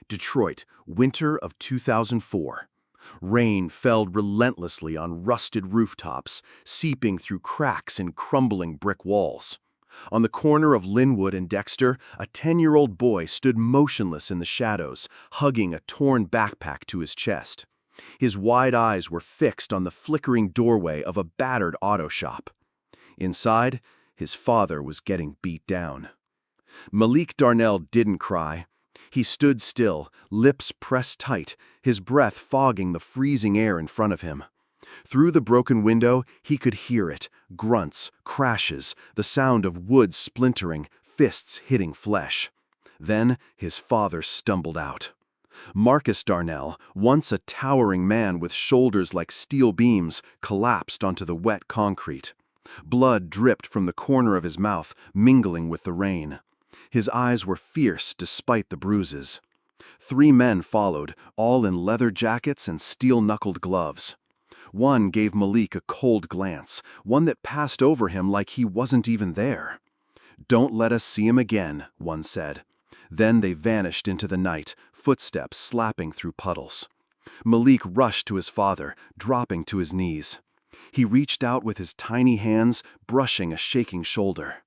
Detroit, winter of 2004. Rain fell relentlessly on rusted rooftops, seeping through cracks in crumbling brick walls. On the corner of Linwood and Dexter, a 10-year-old boy stood motionless in the shadows, hugging a torn backpack to his chest. His wide eyes were fixed on the flickering doorway of a battered auto shop. Inside, his father was getting beat down. Malik Darnell didn't cry. He stood still, lips pressed tight, his breath fogging the freezing air in front of him. Through the broken window, he could hear it, grunts, crashes, the sound of wood splintering, fists hitting flesh. Then his father stumbled out. Marcus Darnell, once a towering man with shoulders like steel beams, collapsed onto the wet concrete. Blood dripped from the corner of his mouth, mingling with the rain. His eyes were fierce despite the bruises. 3 men followed, all in leather jackets and steel-knuckled gloves. One gave Malik a cold glance, one that passed over him like he wasn't even there. "Don't let us see him again," one said. Then they vanished into the night, footsteps slapping through puddles. Malik rushed to his father, dropping to his knees. He reached out with his tiny hands, brushing a shaking shoulder.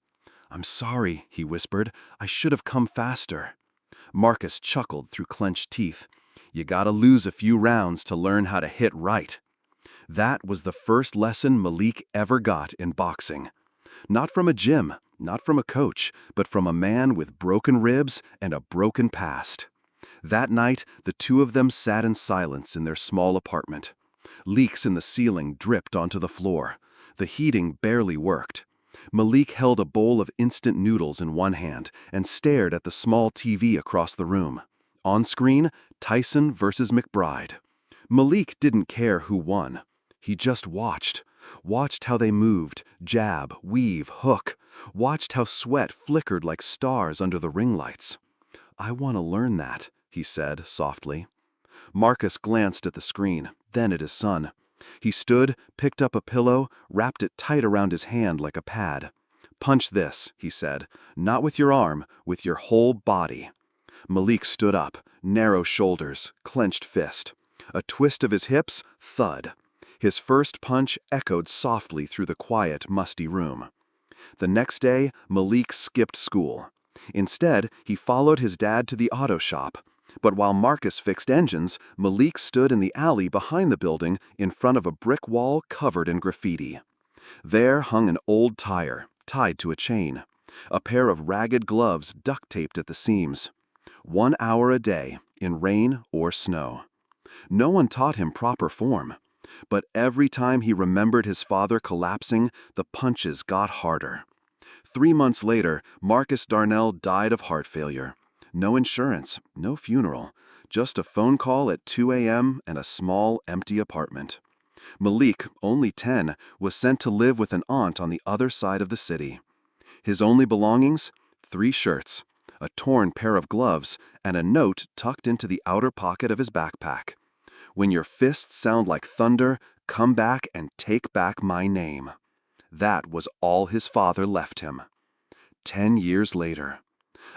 "I'm sorry," he whispered. "I should have come faster." Marcus chuckled through clenched teeth. "You gotta lose a few rounds to learn how to hit right." That was the first lesson Malik ever got in boxing. Not from a gym, not from a coach, but from a man with broken ribs and a broken past. That night, the two of them sat in silence in their small apartment. Leaks in the ceiling dripped onto the floor. The heating barely worked. Malik held a bowl of instant noodles in one hand and stared at the small TV across the room. On screen, Tyson versus McBride. Malik didn't care who won. He just watched how they moved, jab, weave, hook, watched how sweat flickered like stars under the ring lights. "I want to learn that," he said softly. Marcus glanced at the screen, then at his son. He stood, picked up a pillow, wrapped it tight around his hand like a pad. "Punch this," he said, "not with your arm, with your whole body." Malik stood up, narrow shoulders, clenched fist. A twist of his hips, thud. His first punch echoed softly through the quiet, musty room. The next day, Malik skipped school. Instead, he followed his dad to the auto shop. But while Marcus fixed engines, Malik stood in the alley behind the building in front of a brick wall covered in graffiti. There hung an old tire, tied to a chain. A pair of ragged gloves duct-taped at the seams. 1 hour a day, in rain or snow. No one taught him proper form. But every time he remembered his father collapsing, the punches got harder. 3 months later, Marcus Darnell died of heart failure. No insurance, no funeral, just a phone call at 2 a.m. and a small, empty apartment. Malik, only 10, was sent to live with an aunt on the other side of the city. His only belongings? 3 shirts, a torn pair of gloves, and a note tucked into the outer pocket of his backpack. "When your fists sound like thunder, come back and take back my name." That was all his father left him. 10 years later.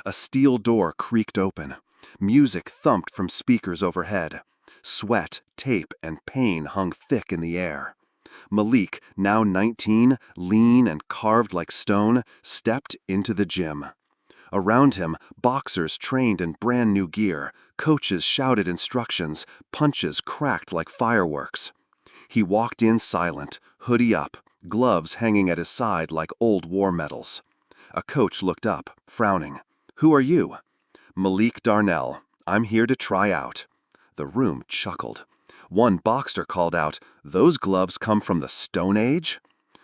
A steel door creaked open. Music thumped from speakers overhead. Sweat, tape, and pain hung thick in the air. Malik, now 19, lean and carved like stone, stepped into the gym. Around him, boxers trained in brand new gear, coaches shouted instructions, punches cracked like fireworks. He walked in silent, hoodie up, gloves hanging at his side like old war medals. A coach looked up, frowning. "Who are you?" "Malik Darnell. I'm here to try out." The room chuckled. One boxer called out, "Those gloves come from the Stone Age?"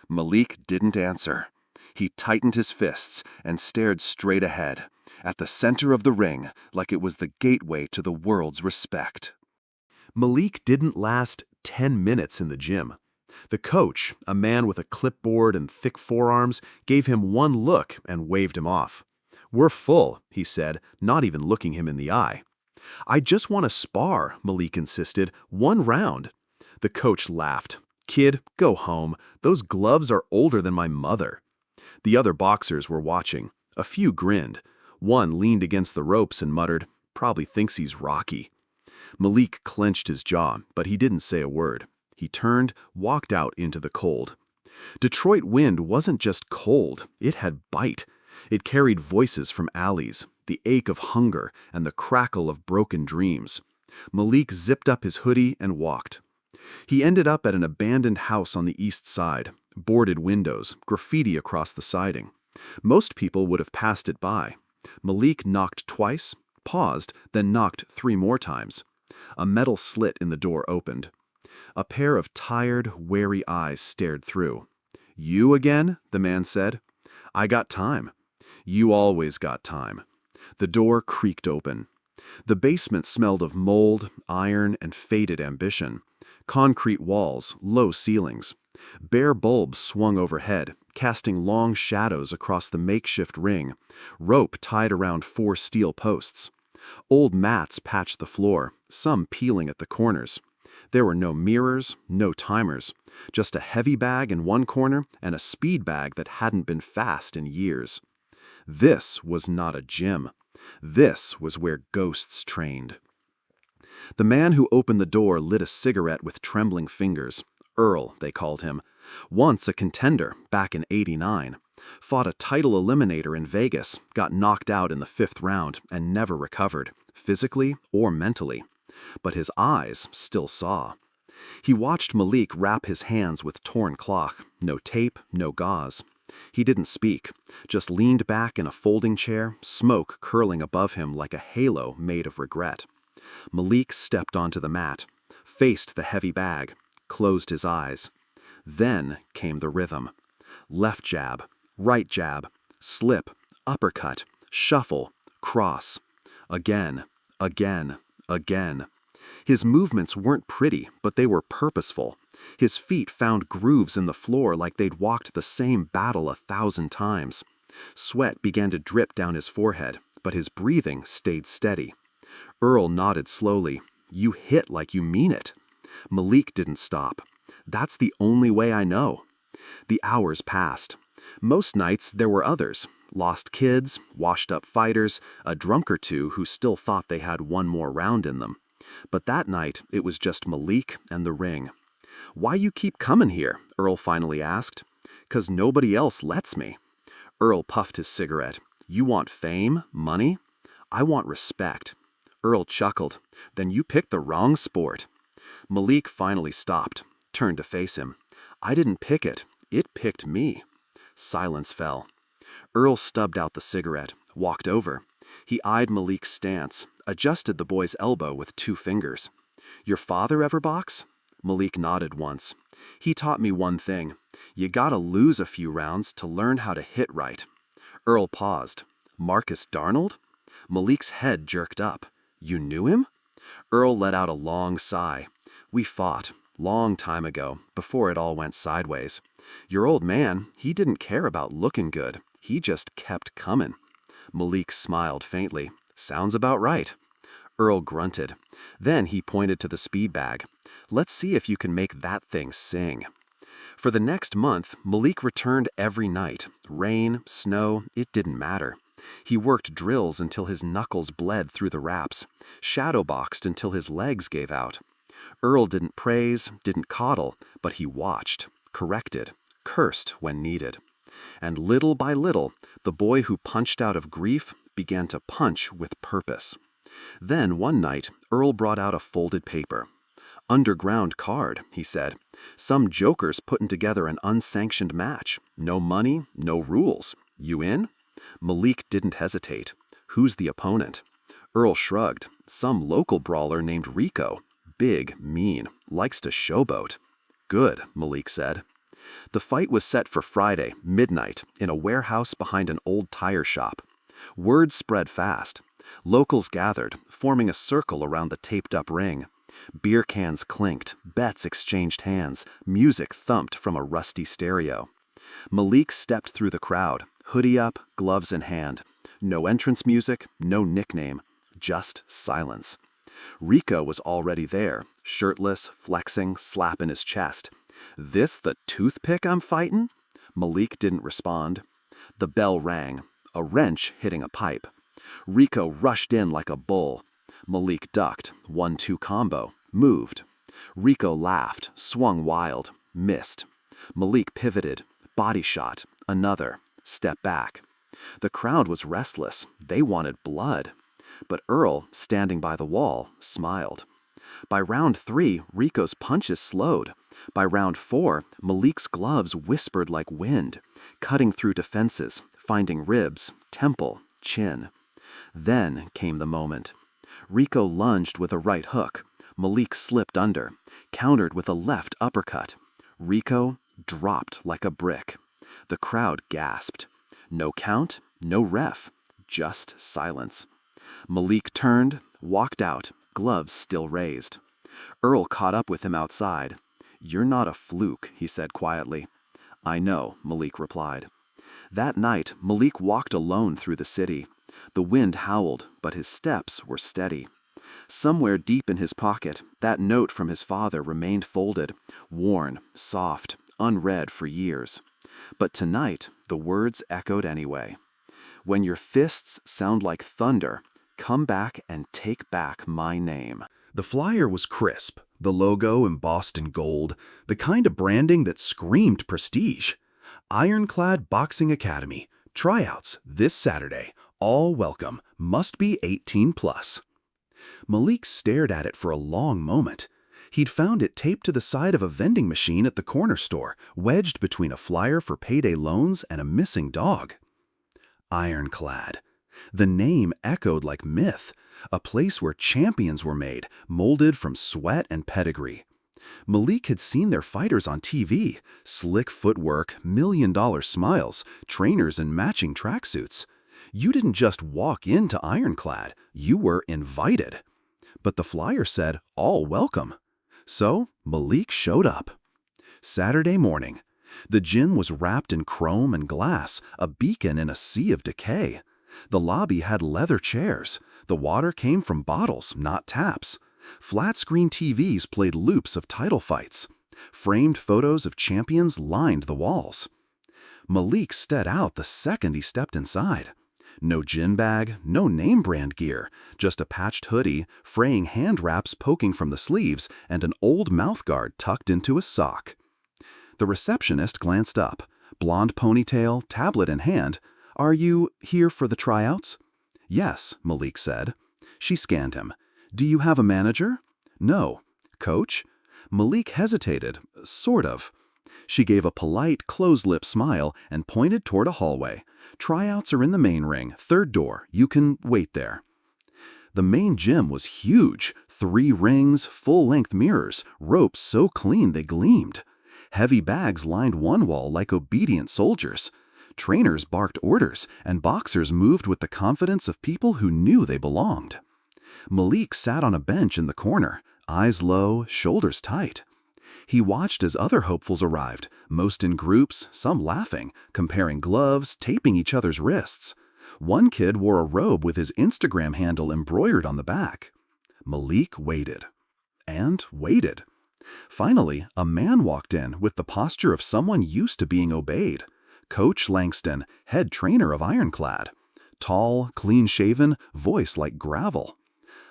Malik didn't answer. He tightened his fists and stared straight ahead, at the center of the ring, like it was the gateway to the world's respect. Malik didn't last 10 minutes in the gym. The coach, a man with a clipboard and thick forearms, gave him one look and waved him off. "We're full," he said, not even looking him in the eye. "I just want to spar," Malik insisted. "1 round." The coach laughed. "Kid, go home. Those gloves are older than my mother." The other boxers were watching. A few grinned. One leaned against the ropes and muttered, Probably thinks he's Rocky. Malik clenched his jaw, but he didn't say a word. He turned, walked out into the cold. Detroit wind wasn't just cold, it had bite. It carried voices from alleys, the ache of hunger, and the crackle of broken dreams. Malik zipped up his hoodie and walked. He ended up at an abandoned house on the east side, boarded windows, graffiti across the siding. Most people would have passed it by. Malik knocked twice, paused, then knocked 3 more times. A metal slit in the door opened. A pair of tired, wary eyes stared through. "You again?" the man said. "I got time." "You always got time." The door creaked open. The basement smelled of mold, iron, and faded ambition. Concrete walls, low ceilings. Bare bulbs swung overhead, casting long shadows across the makeshift ring, rope tied around 4 steel posts. Old mats patched the floor, some peeling at the corners. There were no mirrors, no timers, just a heavy bag in one corner and a speed bag that hadn't been fast in years. This was not a gym. This was where ghosts trained. The man who opened the door lit a cigarette with trembling fingers. Earl, they called him. Once a contender, back in '89. Fought a title eliminator in Vegas, got knocked out in the 5th round, and never recovered, physically or mentally. But his eyes still saw. He watched Malik wrap his hands with torn cloth, no tape, no gauze. He didn't speak, just leaned back in a folding chair, smoke curling above him like a halo made of regret. Malik stepped onto the mat, faced the heavy bag, closed his eyes. Then came the rhythm. Left jab, right jab, slip, uppercut, shuffle, cross. Again, again, again. His movements weren't pretty, but they were purposeful. His feet found grooves in the floor like they'd walked the same battle 1,000 times. Sweat began to drip down his forehead, but his breathing stayed steady. Earl nodded slowly. "You hit like you mean it." Malik didn't stop. "That's the only way I know." The hours passed. Most nights there were others. Lost kids, washed-up fighters, a drunk or two who still thought they had one more round in them. But that night, it was just Malik and the ring. "Why you keep coming here?" Earl finally asked. "'Cause nobody else lets me." Earl puffed his cigarette. "You want fame? Money? I want respect." Earl chuckled. "Then you picked the wrong sport." Malik finally stopped, turned to face him. "I didn't pick it. It picked me." Silence fell. Earl stubbed out the cigarette, walked over. He eyed Malik's stance, adjusted the boy's elbow with 2 fingers. "Your father ever box?" Malik nodded once. "He taught me one thing. You gotta lose a few rounds to learn how to hit right." Earl paused. "Marcus Darnold?" Malik's head jerked up. "You knew him?" Earl let out a long sigh. "We fought, long time ago, before it all went sideways. Your old man, he didn't care about looking good. He just kept coming." Malik smiled faintly. "Sounds about right." Earl grunted. Then he pointed to the speed bag. "Let's see if you can make that thing sing." For the next month, Malik returned every night. Rain, snow, it didn't matter. He worked drills until his knuckles bled through the wraps, shadowboxed until his legs gave out. Earl didn't praise, didn't coddle, but he watched, corrected, cursed when needed. And little by little, the boy who punched out of grief began to punch with purpose. Then one night, Earl brought out a folded paper. "Underground card," he said. "Some joker's putting together an unsanctioned match. No money, no rules. You in?" Malik didn't hesitate. "Who's the opponent?" Earl shrugged. "Some local brawler named Rico. Big, mean, likes to showboat." "Good," Malik said. The fight was set for Friday, midnight, in a warehouse behind an old tire shop. Word spread fast. Locals gathered, forming a circle around the taped-up ring. Beer cans clinked, bets exchanged hands, music thumped from a rusty stereo. Malik stepped through the crowd, hoodie up, gloves in hand. No entrance music, no nickname, just silence. Rico was already there, shirtless, flexing, slapping his chest. "This the toothpick I'm fightin'?" Malik didn't respond. The bell rang, a wrench hitting a pipe. Rico rushed in like a bull. Malik ducked, 1-2 combo, moved. Rico laughed, swung wild, missed. Malik pivoted, body shot, another, step back. The crowd was restless, they wanted blood. But Earl, standing by the wall, smiled. By round 3, Rico's punches slowed. By round 4, Malik's gloves whispered like wind, cutting through defenses, finding ribs, temple, chin. Then came the moment. Rico lunged with a right hook. Malik slipped under, countered with a left uppercut. Rico dropped like a brick. The crowd gasped. No count, no ref, just silence. Malik turned, walked out, gloves still raised. Earl caught up with him outside. "You're not a fluke," he said quietly. "I know," Malik replied. That night, Malik walked alone through the city. The wind howled, but his steps were steady. Somewhere deep in his pocket, that note from his father remained folded, worn, soft, unread for years. But tonight, the words echoed anyway. "When your fists sound like thunder, come back and take back my name." The flyer was crisp, the logo embossed in gold, the kind of branding that screamed prestige. Ironclad Boxing Academy, tryouts this Saturday, all welcome, must be 18 plus. Malik stared at it for a long moment. He'd found it taped to the side of a vending machine at the corner store, wedged between a flyer for payday loans and a missing dog. Ironclad. The name echoed like myth, a place where champions were made, molded from sweat and pedigree. Malik had seen their fighters on TV, slick footwork, million-dollar smiles, trainers in matching tracksuits. You didn't just walk into Ironclad, you were invited. But the flyer said, all welcome. So Malik showed up. Saturday morning. The gym was wrapped in chrome and glass, a beacon in a sea of decay. The lobby had leather chairs. The water came from bottles, not taps. Flat-screen TVs played loops of title fights. Framed photos of champions lined the walls. Malik stood out the second he stepped inside. No gin bag, no name-brand gear, just a patched hoodie, fraying hand wraps poking from the sleeves, and an old mouthguard tucked into his sock. The receptionist glanced up, blonde ponytail, tablet in hand. "Are you here for the tryouts?" "Yes," Malik said. She scanned him. "Do you have a manager?" "No." "Coach?" Malik hesitated, sort of. She gave a polite, closed-lip smile and pointed toward a hallway. "Tryouts are in the main ring, third door. You can wait there." The main gym was huge. 3 rings, full-length mirrors, ropes so clean they gleamed. Heavy bags lined one wall like obedient soldiers. Trainers barked orders, and boxers moved with the confidence of people who knew they belonged. Malik sat on a bench in the corner, eyes low, shoulders tight. He watched as other hopefuls arrived, most in groups, some laughing, comparing gloves, taping each other's wrists. One kid wore a robe with his Instagram handle embroidered on the back. Malik waited. And waited. Finally, a man walked in with the posture of someone used to being obeyed. Coach Langston, head trainer of Ironclad. Tall, clean-shaven, voice like gravel.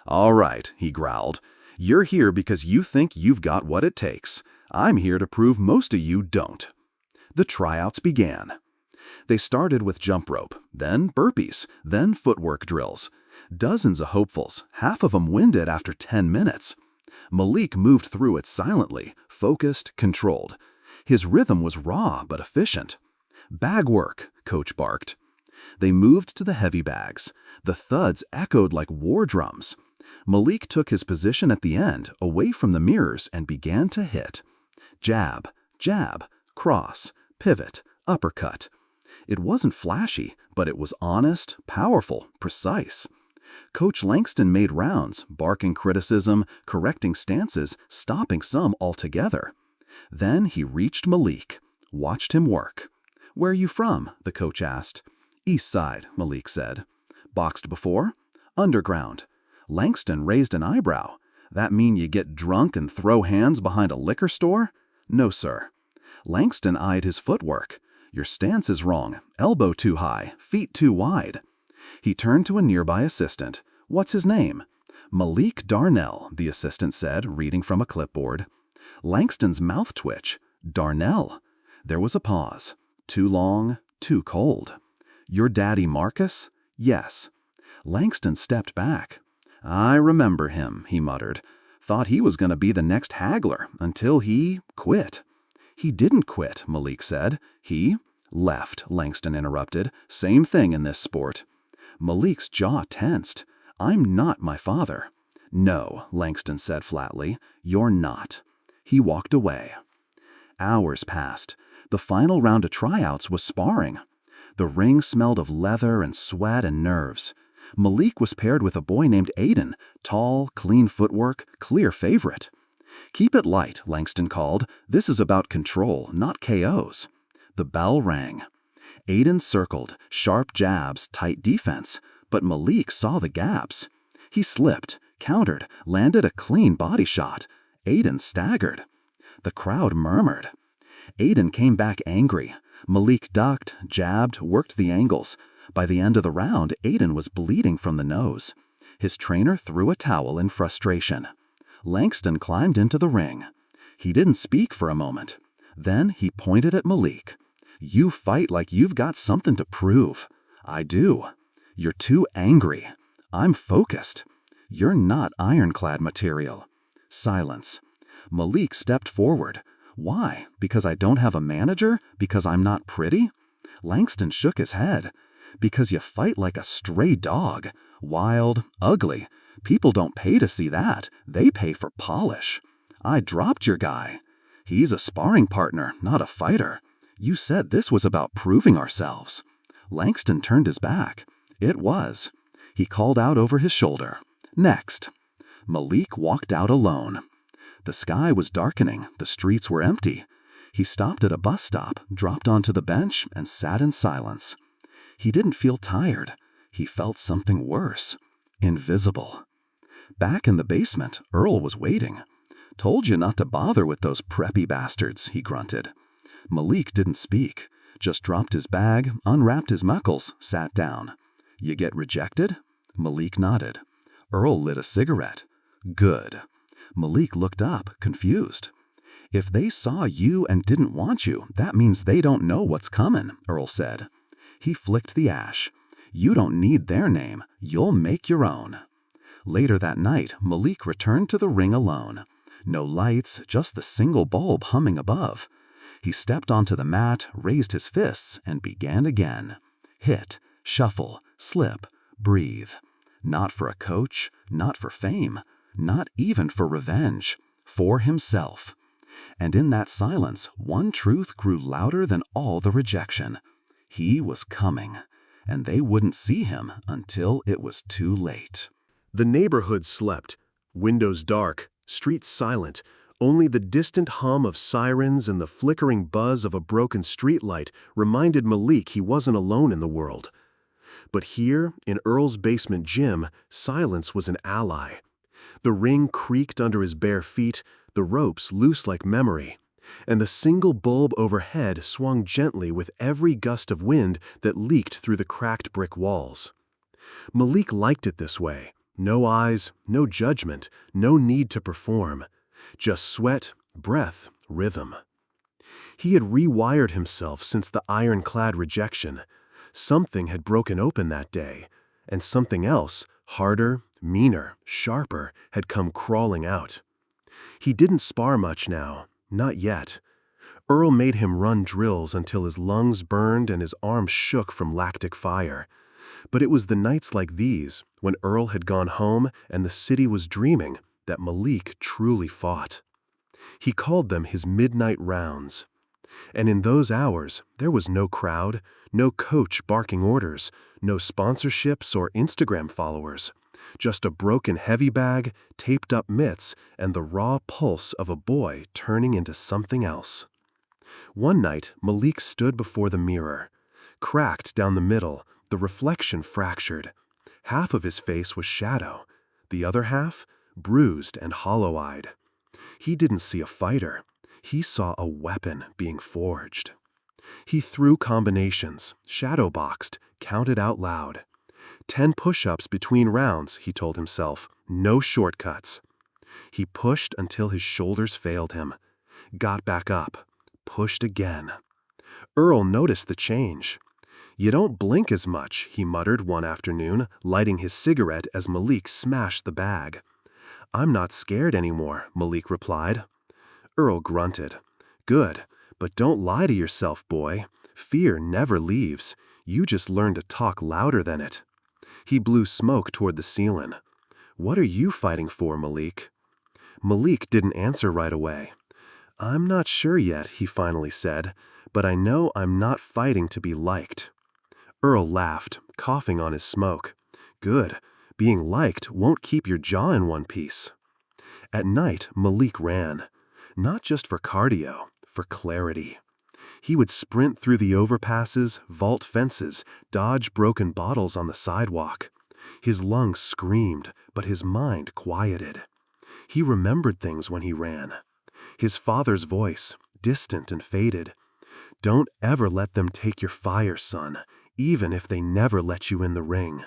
"All right," he growled. "You're here because you think you've got what it takes. I'm here to prove most of you don't." The tryouts began. They started with jump rope, then burpees, then footwork drills. Dozens of hopefuls, half of them winded after 10 minutes. Malik moved through it silently, focused, controlled. His rhythm was raw but efficient. "Bag work," Coach barked. They moved to the heavy bags. The thuds echoed like war drums. Malik took his position at the end, away from the mirrors, and began to hit. Jab, jab, cross, pivot, uppercut. It wasn't flashy, but it was honest, powerful, precise. Coach Langston made rounds, barking criticism, correcting stances, stopping some altogether. Then he reached Malik, watched him work. "Where are you from?" the coach asked. "East Side," Malik said. "Boxed before?" "Underground." Langston raised an eyebrow. "That mean you get drunk and throw hands behind a liquor store?" "No, sir." Langston eyed his footwork. "Your stance is wrong. Elbow too high, feet too wide." He turned to a nearby assistant. "What's his name?" "Malik Darnell," the assistant said, reading from a clipboard. Langston's mouth twitched. "Darnell." There was a pause. Too long, too cold. "Your daddy Marcus?" "Yes." Langston stepped back. "I remember him," he muttered. "Thought he was going to be the next haggler until he quit." "He didn't quit," Malik said. "He left," Langston interrupted. "Same thing in this sport." Malik's jaw tensed. "I'm not my father." "No," Langston said flatly. "You're not." He walked away. Hours passed. The final round of tryouts was sparring. The ring smelled of leather and sweat and nerves. Malik was paired with a boy named Aiden, tall, clean footwork, clear favorite. "Keep it light," Langston called. "This is about control, not KOs." The bell rang. Aiden circled, sharp jabs, tight defense, but Malik saw the gaps. He slipped, countered, landed a clean body shot. Aiden staggered. The crowd murmured. Aiden came back angry. Malik ducked, jabbed, worked the angles. By the end of the round, Aiden was bleeding from the nose. His trainer threw a towel in frustration. Langston climbed into the ring. He didn't speak for a moment. Then he pointed at Malik. "You fight like you've got something to prove." "I do." "You're too angry." "I'm focused." "You're not ironclad material." Silence. Malik stepped forward. "Why? Because I don't have a manager? Because I'm not pretty?" Langston shook his head. "Because you fight like a stray dog. Wild, ugly. People don't pay to see that. They pay for polish. I dropped your guy. He's a sparring partner, not a fighter. You said this was about proving ourselves." Langston turned his back. It was. He called out over his shoulder. "Next." Malik walked out alone. The sky was darkening. The streets were empty. He stopped at a bus stop, dropped onto the bench, and sat in silence. He didn't feel tired. He felt something worse. Invisible. Back in the basement, Earl was waiting. "Told you not to bother with those preppy bastards," he grunted. Malik didn't speak, just dropped his bag, unwrapped his knuckles, sat down. "You get rejected?" Malik nodded. Earl lit a cigarette. "Good." Malik looked up, confused. "If they saw you and didn't want you, that means they don't know what's coming," Earl said. He flicked the ash. "You don't need their name. You'll make your own." Later that night, Malik returned to the ring alone. No lights, just the single bulb humming above. He stepped onto the mat, raised his fists, and began again. Hit, shuffle, slip, breathe. Not for a coach, not for fame, not even for revenge. For himself. And in that silence, one truth grew louder than all the rejection. He was coming, and they wouldn't see him until it was too late. The neighborhood slept, windows dark, streets silent. Only the distant hum of sirens and the flickering buzz of a broken streetlight reminded Malik he wasn't alone in the world. But here, in Earl's basement gym, silence was an ally. The ring creaked under his bare feet, the ropes loose like memory, and the single bulb overhead swung gently with every gust of wind that leaked through the cracked brick walls. Malik liked it this way. No eyes, no judgment, no need to perform. Just sweat, breath, rhythm. He had rewired himself since the ironclad rejection. Something had broken open that day, and something else, harder, meaner, sharper, had come crawling out. He didn't spar much now, not yet. Earl made him run drills until his lungs burned and his arms shook from lactic fire. But it was the nights like these, when Earl had gone home and the city was dreaming, that Malik truly fought. He called them his midnight rounds. And in those hours, there was no crowd, no coach barking orders, no sponsorships or Instagram followers. Just a broken heavy bag, taped up mitts, and the raw pulse of a boy turning into something else. One night, Malik stood before the mirror. Cracked down the middle, the reflection fractured. Half of his face was shadow, the other half, bruised and hollow-eyed. He didn't see a fighter. He saw a weapon being forged. He threw combinations, shadow-boxed, counted out loud. 10 push-ups between rounds, he told himself. No shortcuts. He pushed until his shoulders failed him. Got back up. Pushed again. Earl noticed the change. "You don't blink as much," he muttered one afternoon, lighting his cigarette as Malik smashed the bag. "I'm not scared anymore," Malik replied. Earl grunted. "Good, but don't lie to yourself, boy. Fear never leaves. You just learn to talk louder than it." He blew smoke toward the ceiling. "What are you fighting for, Malik?" Malik didn't answer right away. "I'm not sure yet," he finally said, "but I know I'm not fighting to be liked." Earl laughed, coughing on his smoke. "Good. Being liked won't keep your jaw in one piece." At night, Malik ran. Not just for cardio, for clarity. He would sprint through the overpasses, vault fences, dodge broken bottles on the sidewalk. His lungs screamed, but his mind quieted. He remembered things when he ran. His father's voice, distant and faded. "Don't ever let them take your fire, son, even if they never let you in the ring."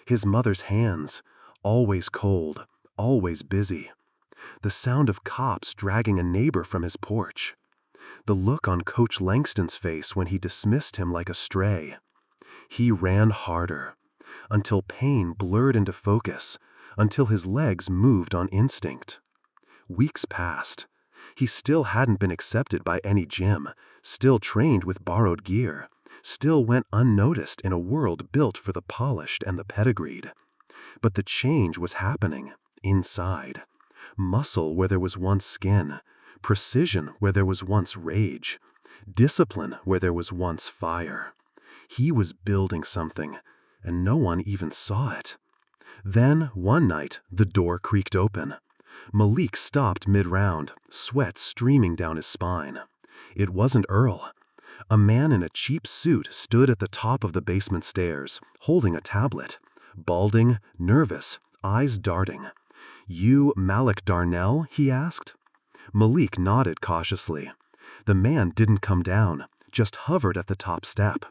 His mother's hands, always cold, always busy. The sound of cops dragging a neighbor from his porch. The look on Coach Langston's face when he dismissed him like a stray. He ran harder, until pain blurred into focus, until his legs moved on instinct. Weeks passed. He still hadn't been accepted by any gym, still trained with borrowed gear, still went unnoticed in a world built for the polished and the pedigreed. But the change was happening, inside. Muscle where there was once skin, precision where there was once rage, discipline where there was once fire. He was building something, and no one even saw it. Then, one night, the door creaked open. Malik stopped mid-round, sweat streaming down his spine. It wasn't Earl. A man in a cheap suit stood at the top of the basement stairs, holding a tablet. Balding, nervous, eyes darting. "You Malik Darnell?" he asked. Malik nodded cautiously. The man didn't come down, just hovered at the top step.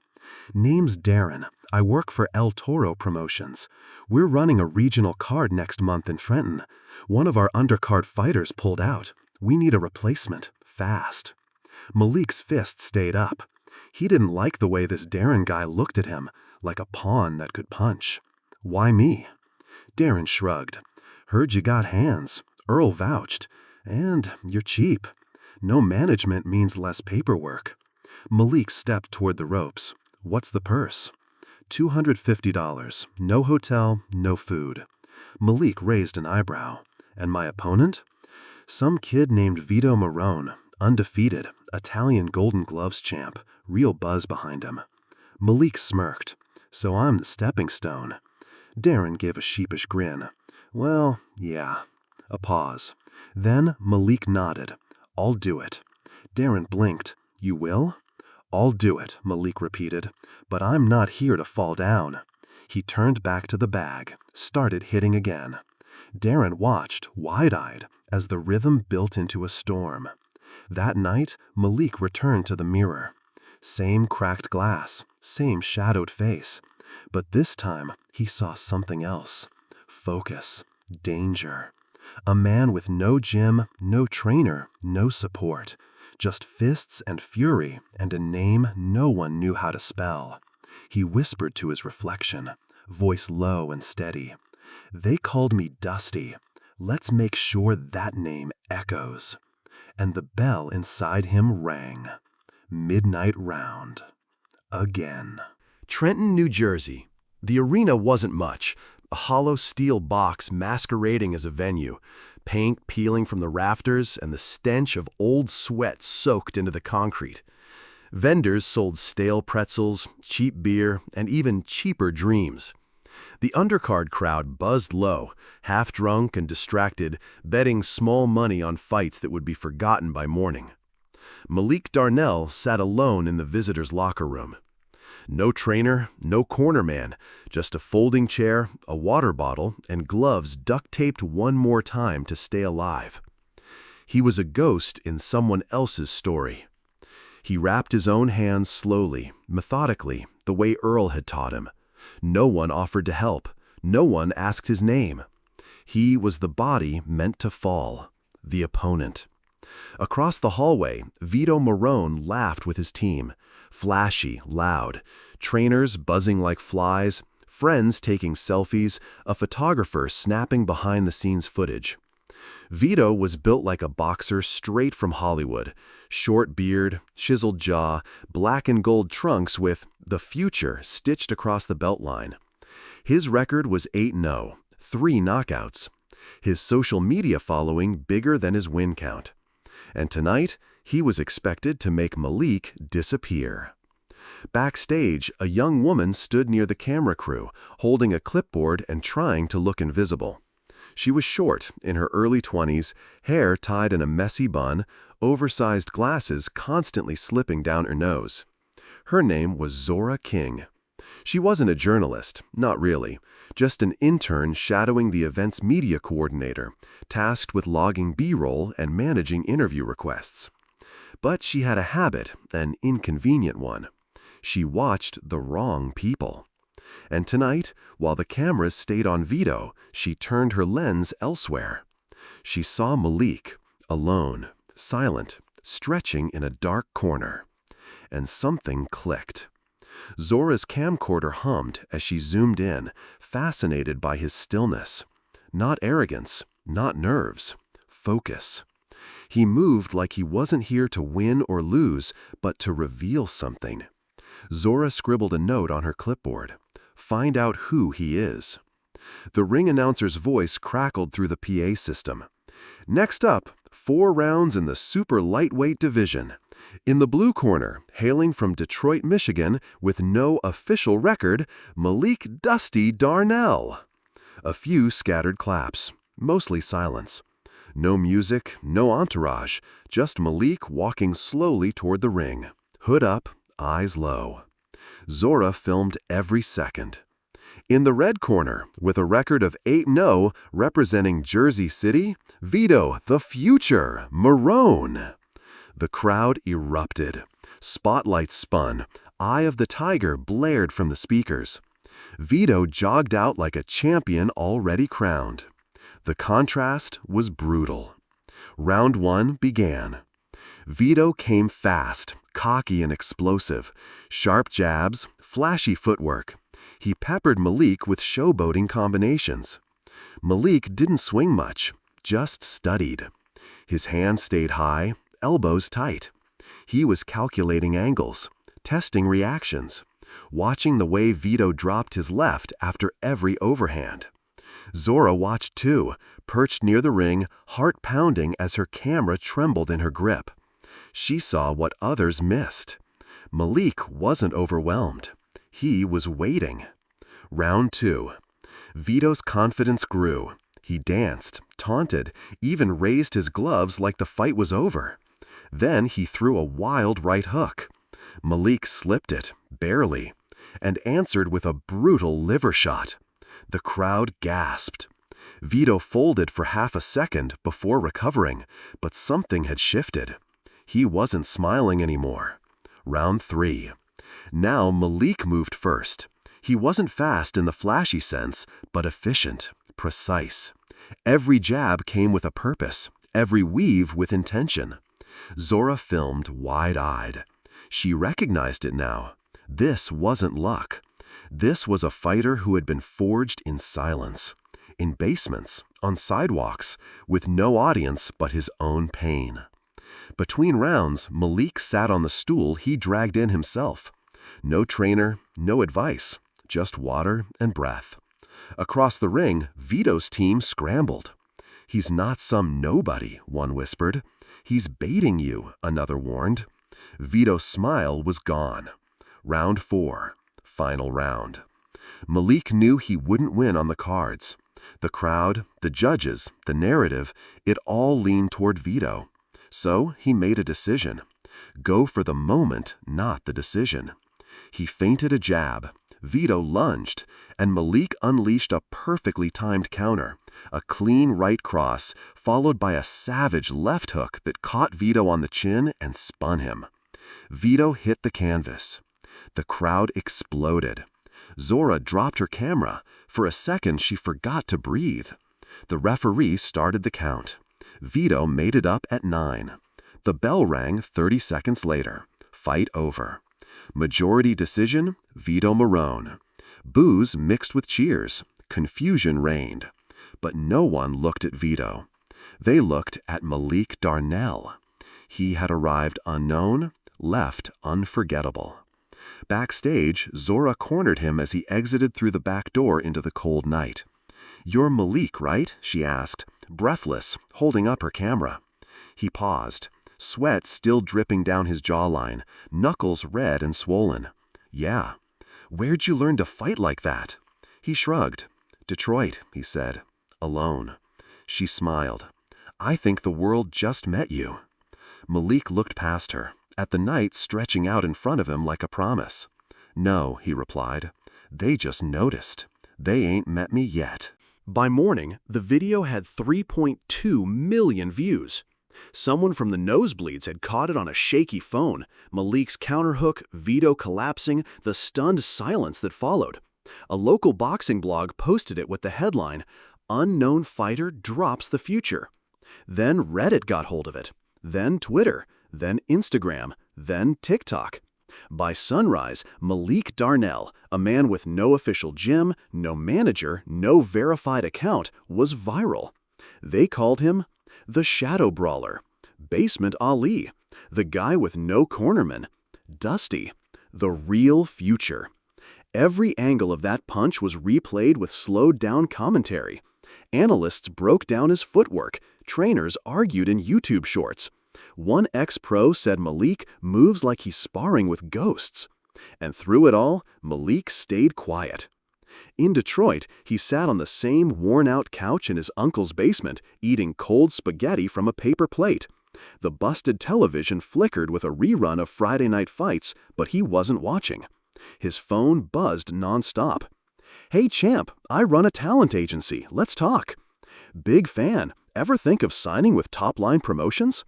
"Name's Darren. I work for El Toro Promotions. We're running a regional card next month in Frenton. One of our undercard fighters pulled out. We need a replacement, fast." Malik's fist stayed up. He didn't like the way this Darren guy looked at him, like a pawn that could punch. "Why me?" Darren shrugged. "Heard you got hands. Earl vouched. And you're cheap. No management means less paperwork." Malik stepped toward the ropes. "What's the purse?" $250. No hotel, no food. Malik raised an eyebrow. "And my opponent?" "Some kid named Vito Marone, undefeated, Italian Golden Gloves champ, real buzz behind him." Malik smirked. "So I'm the stepping stone." Darren gave a sheepish grin. "Well, yeah." A pause. Then Malik nodded. "I'll do it." Darren blinked. "You will?" "I'll do it," Malik repeated. "But I'm not here to fall down." He turned back to the bag, started hitting again. Darren watched, wide-eyed, as the rhythm built into a storm. That night, Malik returned to the mirror. Same cracked glass, same shadowed face. But this time, he saw something else. Focus. Danger. A man with no gym, no trainer, no support. Just fists and fury and a name no one knew how to spell. He whispered to his reflection, voice low and steady. "They called me Dusty. Let's make sure that name echoes." And the bell inside him rang. Midnight round. Again. Trenton, New Jersey. The arena wasn't much, a hollow steel box masquerading as a venue, paint peeling from the rafters and the stench of old sweat soaked into the concrete. Vendors sold stale pretzels, cheap beer, and even cheaper dreams. The undercard crowd buzzed low, half-drunk and distracted, betting small money on fights that would be forgotten by morning. Malik Darnell sat alone in the visitors' locker room. No trainer, no corner man, just a folding chair, a water bottle, and gloves duct-taped one more time to stay alive. He was a ghost in someone else's story. He wrapped his own hands slowly, methodically, the way Earl had taught him. No one offered to help. No one asked his name. He was the body meant to fall, the opponent. Across the hallway, Vito Marrone laughed with his team. Flashy, loud. Trainers buzzing like flies, friends taking selfies, a photographer snapping behind-the-scenes footage. Vito was built like a boxer straight from Hollywood. Short beard, chiseled jaw, black and gold trunks with "The Future" stitched across the belt line. His record was 8-0, 3 knockouts. His social media following bigger than his win count. And tonight, he was expected to make Malik disappear. Backstage, a young woman stood near the camera crew, holding a clipboard and trying to look invisible. She was short, in her early 20s, hair tied in a messy bun, oversized glasses constantly slipping down her nose. Her name was Zora King. She wasn't a journalist, not really, just an intern shadowing the event's media coordinator, tasked with logging B-roll and managing interview requests. But she had a habit, an inconvenient one. She watched the wrong people. And tonight, while the cameras stayed on Vito, she turned her lens elsewhere. She saw Malik, alone, silent, stretching in a dark corner. And something clicked. Zora's camcorder hummed as she zoomed in, fascinated by his stillness. Not arrogance, not nerves, focus. He moved like he wasn't here to win or lose, but to reveal something. Zora scribbled a note on her clipboard. Find out who he is. The ring announcer's voice crackled through the PA system. Next up, 4 rounds in the super lightweight division. In the blue corner, hailing from Detroit, Michigan, with no official record, Malik "Dusty" Darnell. A few scattered claps, mostly silence. No music, no entourage, just Malik walking slowly toward the ring. Hood up, eyes low. Zora filmed every second. In the red corner, with a record of 8-0, representing Jersey City, Vito, the Future, Marrone. The crowd erupted. Spotlights spun. Eye of the Tiger blared from the speakers. Vito jogged out like a champion already crowned. The contrast was brutal. Round 1 began. Vito came fast, cocky and explosive. Sharp jabs, flashy footwork. He peppered Malik with showboating combinations. Malik didn't swing much, just studied. His hands stayed high, elbows tight. He was calculating angles, testing reactions, watching the way Vito dropped his left after every overhand. Zora watched too, perched near the ring, heart pounding as her camera trembled in her grip. She saw what others missed. Malik wasn't overwhelmed. He was waiting. Round 2. Vito's confidence grew. He danced, taunted, even raised his gloves like the fight was over. Then he threw a wild right hook. Malik slipped it, barely, and answered with a brutal liver shot. The crowd gasped. Vito folded for half a second before recovering, but something had shifted. He wasn't smiling anymore. Round 3. Now Malik moved first. He wasn't fast in the flashy sense, but efficient, precise. Every jab came with a purpose, every weave with intention. Zora filmed wide-eyed. She recognized it now. This wasn't luck. This was a fighter who had been forged in silence, in basements, on sidewalks, with no audience but his own pain. Between rounds, Malik sat on the stool he dragged in himself. No trainer, no advice, just water and breath. Across the ring, Vito's team scrambled. "He's not some nobody," one whispered. "He's baiting you," another warned. Vito's smile was gone. Round 4. Final round. Malik knew he wouldn't win on the cards. The crowd, the judges, the narrative, it all leaned toward Vito. So he made a decision. Go for the moment, not the decision. He feinted a jab. Vito lunged, and Malik unleashed a perfectly timed counter, a clean right cross, followed by a savage left hook that caught Vito on the chin and spun him. Vito hit the canvas. The crowd exploded. Zora dropped her camera. For a second, she forgot to breathe. The referee started the count. Vito made it up at 9. The bell rang 30 seconds later. Fight over. Majority decision, Vito Marone. Boos mixed with cheers. Confusion reigned. But no one looked at Vito. They looked at Malik Darnell. He had arrived unknown, left unforgettable. Backstage, Zora cornered him as he exited through the back door into the cold night. "You're Malik, right?" she asked, breathless, holding up her camera. He paused, sweat still dripping down his jawline, knuckles red and swollen. "Yeah." "Where'd you learn to fight like that?" He shrugged. "Detroit," he said. "Alone." She smiled. "I think the world just met you." Malik looked past her, at the night stretching out in front of him like a promise. "No," he replied. "They just noticed. They ain't met me yet." By morning, the video had 3.2 million views. Someone from the nosebleeds had caught it on a shaky phone. Malik's counterhook, Vito collapsing, the stunned silence that followed. A local boxing blog posted it with the headline, "Unknown Fighter Drops the Future." Then Reddit got hold of it. Then Twitter. Then Instagram. Then TikTok. By sunrise, Malik Darnell, a man with no official gym, no manager, no verified account, was viral. They called him the Shadow Brawler, Basement Ali, the guy with no cornerman, Dusty, the real future. Every angle of that punch was replayed with slowed-down commentary. Analysts broke down his footwork. Trainers argued in YouTube shorts. One ex-pro said Malik moves like he's sparring with ghosts. And through it all, Malik stayed quiet. In Detroit, he sat on the same worn-out couch in his uncle's basement, eating cold spaghetti from a paper plate. The busted television flickered with a rerun of Friday Night Fights, but he wasn't watching. His phone buzzed nonstop. "Hey champ, I run a talent agency. Let's talk." "Big fan. Ever think of signing with Top Line Promotions?"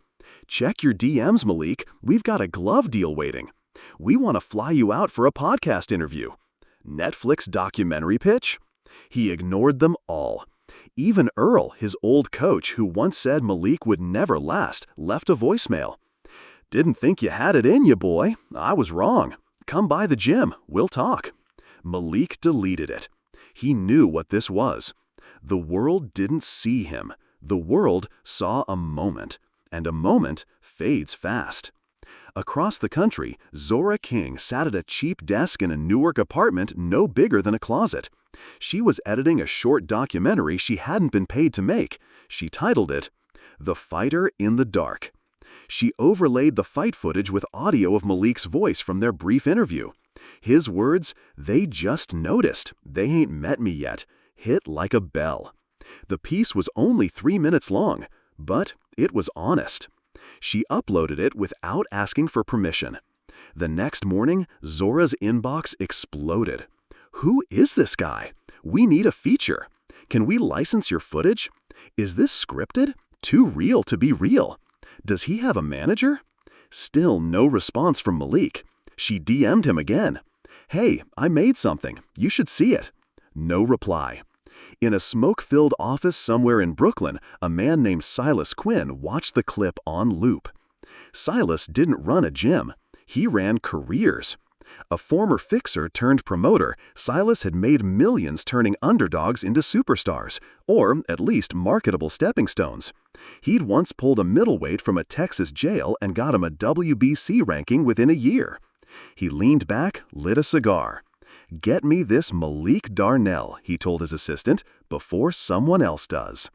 "Check your DMs, Malik. We've got a glove deal waiting." "We want to fly you out for a podcast interview." "Netflix documentary pitch?" He ignored them all. Even Earl, his old coach, who once said Malik would never last, left a voicemail. "Didn't think you had it in you, boy. I was wrong. Come by the gym. We'll talk." Malik deleted it. He knew what this was. The world didn't see him. The world saw a moment. And a moment fades fast. Across the country, Zora King sat at a cheap desk in a Newark apartment no bigger than a closet. She was editing a short documentary she hadn't been paid to make. She titled it, "The Fighter in the Dark." She overlaid the fight footage with audio of Malik's voice from their brief interview. His words, "They just noticed. They ain't met me yet," hit like a bell. The piece was only 3 minutes long, but it was honest. She uploaded it without asking for permission. The next morning, Zora's inbox exploded. "Who is this guy? We need a feature. Can we license your footage? Is this scripted? Too real to be real. Does he have a manager?" Still no response from Malik. She DM'd him again. "Hey, I made something. You should see it." No reply. In a smoke-filled office somewhere in Brooklyn, a man named Silas Quinn watched the clip on loop. Silas didn't run a gym. He ran careers. A former fixer turned promoter, Silas had made millions turning underdogs into superstars, or at least marketable stepping stones. He'd once pulled a middleweight from a Texas jail and got him a WBC ranking within a year. He leaned back, lit a cigar. "Get me this Malik Darnell," he told his assistant, "before someone else does."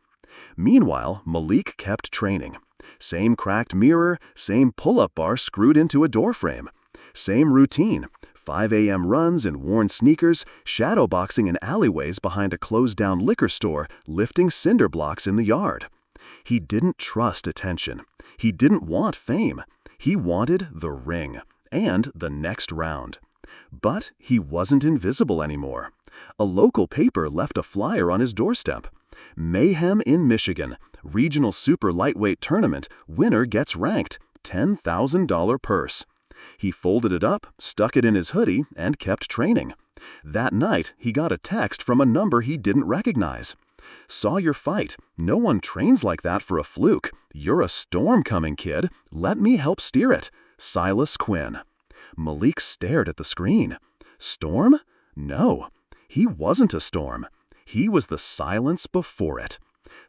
Meanwhile, Malik kept training. Same cracked mirror, same pull-up bar screwed into a doorframe. Same routine, 5 a.m. runs in worn sneakers, shadowboxing in alleyways behind a closed-down liquor store, lifting cinder blocks in the yard. He didn't trust attention. He didn't want fame. He wanted the ring and the next round. But he wasn't invisible anymore. A local paper left a flyer on his doorstep. "Mayhem in Michigan. Regional Super Lightweight Tournament. Winner gets ranked. $10,000 purse." He folded it up, stuck it in his hoodie, and kept training. That night, he got a text from a number he didn't recognize. "Saw your fight. No one trains like that for a fluke. You're a storm coming, kid. Let me help steer it. Silas Quinn." Malik stared at the screen. Storm? No, he wasn't a storm. He was the silence before it.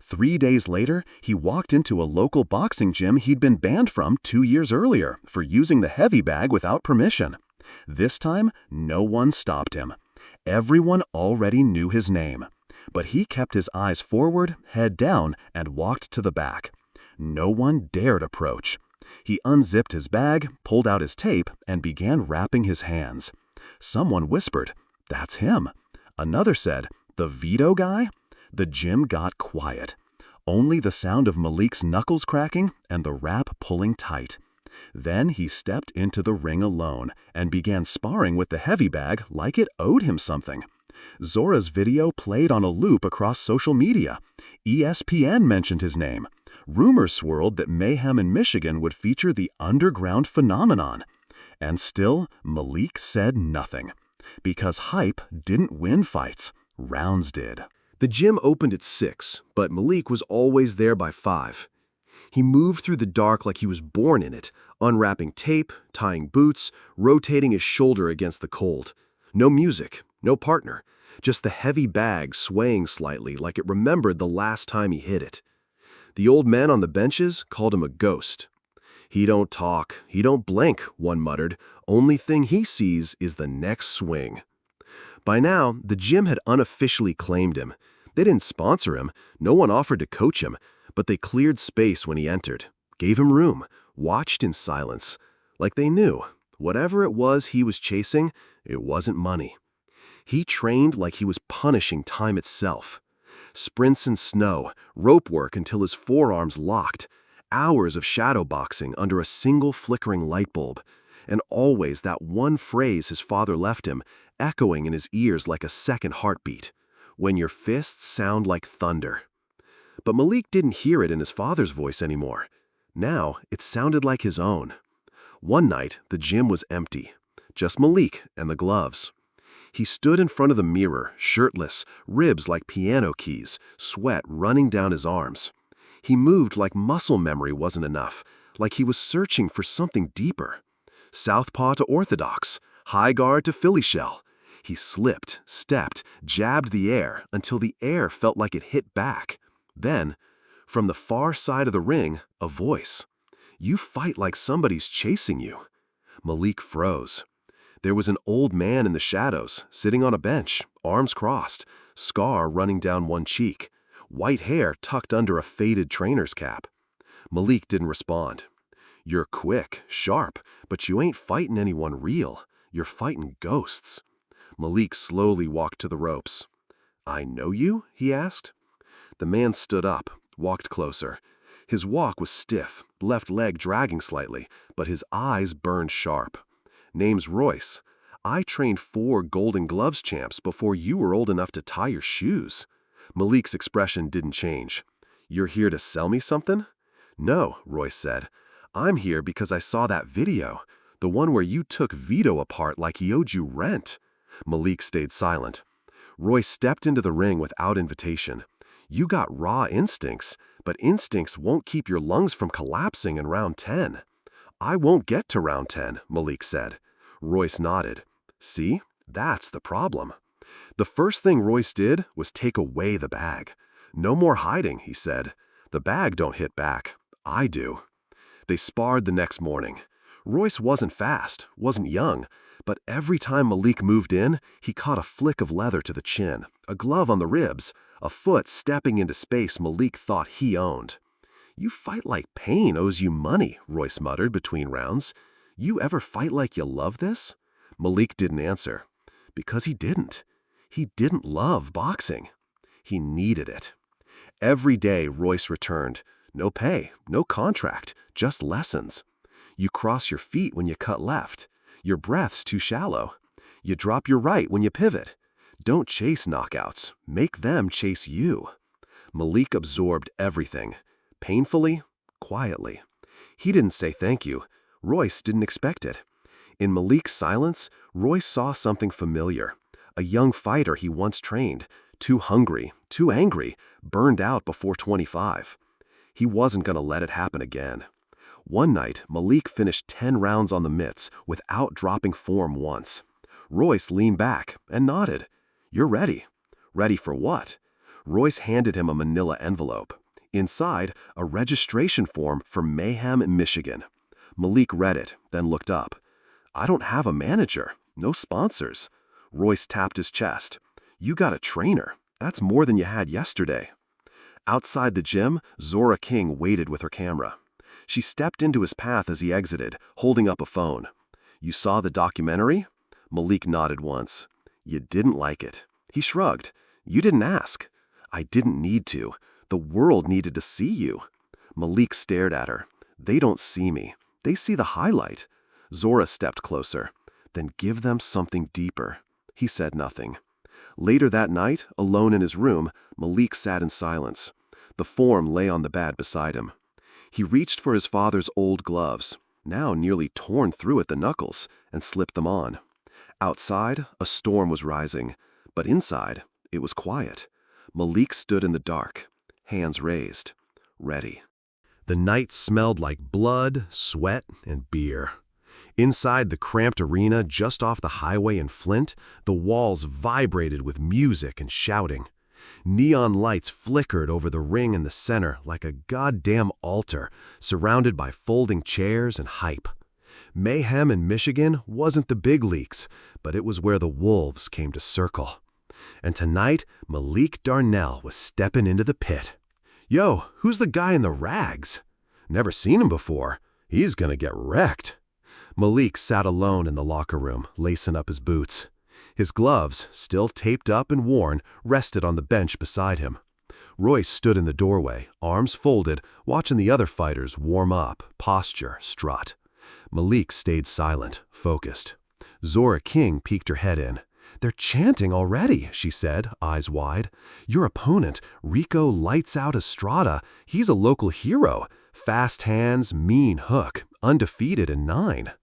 3 days later, he walked into a local boxing gym he'd been banned from 2 years earlier for using the heavy bag without permission. This time, no one stopped him. Everyone already knew his name. But he kept his eyes forward, head down, and walked to the back. No one dared approach. He unzipped his bag, pulled out his tape, and began wrapping his hands. Someone whispered, "That's him." Another said, "The veto guy?" The gym got quiet. Only the sound of Malik's knuckles cracking and the wrap pulling tight. Then he stepped into the ring alone and began sparring with the heavy bag like it owed him something. Zora's video played on a loop across social media. ESPN mentioned his name. Rumors swirled that Mayhem in Michigan would feature the underground phenomenon. And still, Malik said nothing. Because hype didn't win fights. Rounds did. The gym opened at 6, but Malik was always there by 5. He moved through the dark like he was born in it, unwrapping tape, tying boots, rotating his shoulder against the cold. No music, no partner, just the heavy bag swaying slightly like it remembered the last time he hit it. The old men on the benches called him a ghost. "He don't talk, he don't blink," one muttered. "Only thing he sees is the next swing." By now, the gym had unofficially claimed him. They didn't sponsor him, no one offered to coach him, but they cleared space when he entered, gave him room, watched in silence, like they knew, whatever it was he was chasing, it wasn't money. He trained like he was punishing time itself. Sprints in snow, rope work until his forearms locked, hours of shadow boxing under a single flickering light bulb, and always that one phrase his father left him, echoing in his ears like a second heartbeat, "When your fists sound like thunder." But Malik didn't hear it in his father's voice anymore. Now it sounded like his own. One night, the gym was empty, just Malik and the gloves. He stood in front of the mirror, shirtless, ribs like piano keys, sweat running down his arms. He moved like muscle memory wasn't enough, like he was searching for something deeper. Southpaw to orthodox, high guard to Philly shell. He slipped, stepped, jabbed the air until the air felt like it hit back. Then, from the far side of the ring, a voice. "You fight like somebody's chasing you." Malik froze. There was an old man in the shadows, sitting on a bench, arms crossed, scar running down one cheek, white hair tucked under a faded trainer's cap. Malik didn't respond. "You're quick, sharp, but you ain't fighting anyone real. You're fighting ghosts." Malik slowly walked to the ropes. "I know you?" he asked. The man stood up, walked closer. His walk was stiff, left leg dragging slightly, but his eyes burned sharp. "Name's Royce. I trained 4 Golden Gloves champs before you were old enough to tie your shoes." Malik's expression didn't change. "You're here to sell me something?" "No," Royce said. "I'm here because I saw that video, the one where you took Vito apart like he owed you rent." Malik stayed silent. Royce stepped into the ring without invitation. "You got raw instincts, but instincts won't keep your lungs from collapsing in round 10. "I won't get to round 10, Malik said. Royce nodded. "See, that's the problem." The first thing Royce did was take away the bag. "No more hiding," he said. "The bag don't hit back. I do." They sparred the next morning. Royce wasn't fast, wasn't young, but every time Malik moved in, he caught a flick of leather to the chin, a glove on the ribs, a foot stepping into space Malik thought he owned. "You fight like pain owes you money," Royce muttered between rounds. "You ever fight like you love this?" Malik didn't answer. Because he didn't. He didn't love boxing. He needed it. Every day Royce returned. No pay, no contract, just lessons. You cross your feet when you cut left. Your breath's too shallow. You drop your right when you pivot. Don't chase knockouts. Make them chase you. Malik absorbed everything. Painfully, quietly. He didn't say thank you. Royce didn't expect it. In Malik's silence, Royce saw something familiar. A young fighter he once trained, too hungry, too angry, burned out before 25. He wasn't going to let it happen again. One night, Malik finished 10 rounds on the mitts without dropping form once. Royce leaned back and nodded. "You're ready." "Ready for what?" Royce handed him a manila envelope. Inside, a registration form for Mayhem, Michigan. Malik read it, then looked up. "I don't have a manager. No sponsors." Royce tapped his chest. "You got a trainer. That's more than you had yesterday." Outside the gym, Zora King waited with her camera. She stepped into his path as he exited, holding up a phone. "You saw the documentary?" Malik nodded once. "You didn't like it." He shrugged. "You didn't ask." "I didn't need to. The world needed to see you." Malik stared at her. "They don't see me. They see the highlight." Zora stepped closer. "Then give them something deeper." He said nothing. Later that night, alone in his room, Malik sat in silence. The form lay on the bed beside him. He reached for his father's old gloves, now nearly torn through at the knuckles, and slipped them on. Outside, a storm was rising, but inside, it was quiet. Malik stood in the dark, hands raised, ready. The night smelled like blood, sweat, and beer. Inside the cramped arena just off the highway in Flint, the walls vibrated with music and shouting. Neon lights flickered over the ring in the center like a goddamn altar, surrounded by folding chairs and hype. Mayhem in Michigan wasn't the big leagues, but it was where the wolves came to circle. And tonight, Malik Darnell was stepping into the pit. "Yo, who's the guy in the rags?" "Never seen him before. He's gonna get wrecked." Malik sat alone in the locker room, lacing up his boots. His gloves, still taped up and worn, rested on the bench beside him. Royce stood in the doorway, arms folded, watching the other fighters warm up, posture, strut. Malik stayed silent, focused. Zora King peeked her head in. "They're chanting already," she said, eyes wide. "Your opponent, Rico Lights Out Estrada, he's a local hero. Fast hands, mean hook, undefeated in 9.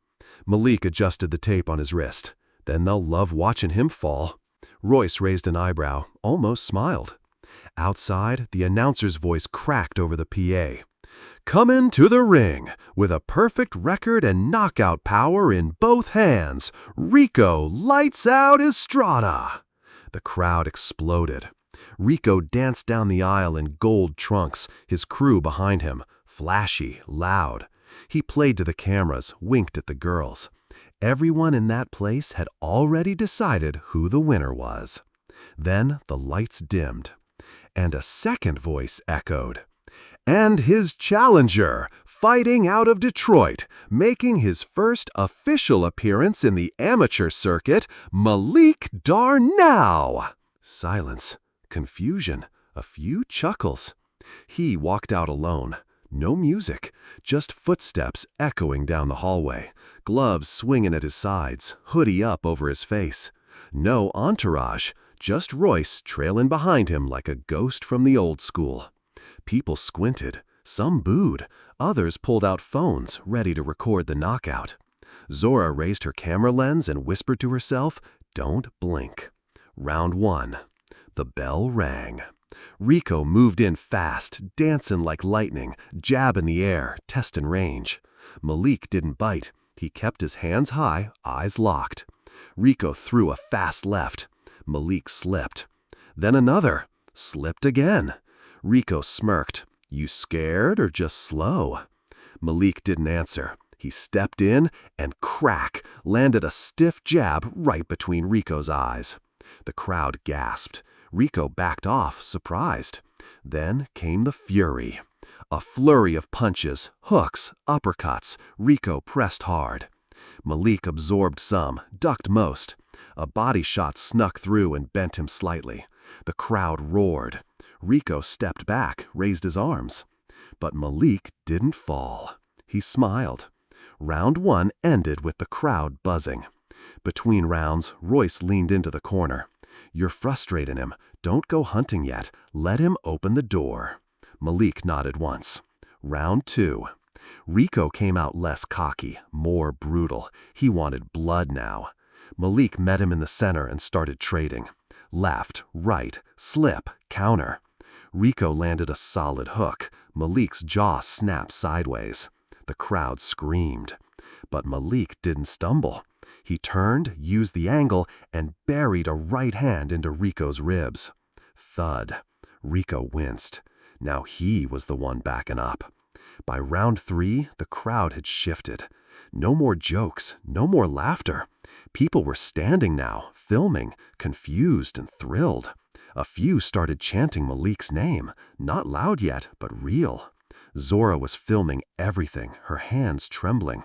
Malik adjusted the tape on his wrist. "Then they'll love watching him fall." Royce raised an eyebrow, almost smiled. Outside, the announcer's voice cracked over the PA. "Coming to the ring, with a perfect record and knockout power in both hands, Rico Lights Out Estrada." The crowd exploded. Rico danced down the aisle in gold trunks, his crew behind him, flashy, loud. He played to the cameras, winked at the girls. Everyone in that place had already decided who the winner was. Then the lights dimmed, and a second voice echoed. "And his challenger, fighting out of Detroit, making his first official appearance in the amateur circuit, Malik Darnell." Silence, confusion, a few chuckles. He walked out alone. No music, just footsteps echoing down the hallway, gloves swinging at his sides, hoodie up over his face. No entourage, just Royce trailing behind him like a ghost from the old school. People squinted, some booed, others pulled out phones ready to record the knockout. Zora raised her camera lens and whispered to herself, "Don't blink." Round 1. The bell rang. Rico moved in fast, dancing like lightning, jab in the air, testing range. Malik didn't bite. He kept his hands high, eyes locked. Rico threw a fast left. Malik slipped. Then another. Slipped again. Rico smirked. "You scared or just slow?" Malik didn't answer. He stepped in and crack, landed a stiff jab right between Rico's eyes. The crowd gasped. Rico backed off, surprised. Then came the fury. A flurry of punches, hooks, uppercuts. Rico pressed hard. Malik absorbed some, ducked most. A body shot snuck through and bent him slightly. The crowd roared. Rico stepped back, raised his arms. But Malik didn't fall. He smiled. Round 1 ended with the crowd buzzing. Between rounds, Royce leaned into the corner. "You're frustrating him. Don't go hunting yet. Let him open the door." Malik nodded once. Round 2. Rico came out less cocky, more brutal. He wanted blood now. Malik met him in the center and started trading. Left, right, slip, counter. Rico landed a solid hook. Malik's jaw snapped sideways. The crowd screamed. But Malik didn't stumble. He turned, used the angle, and buried a right hand into Rico's ribs. Thud. Rico winced. Now he was the one backing up. By round 3, the crowd had shifted. No more jokes, no more laughter. People were standing now, filming, confused and thrilled. A few started chanting Malik's name, not loud yet, but real. Zora was filming everything, her hands trembling.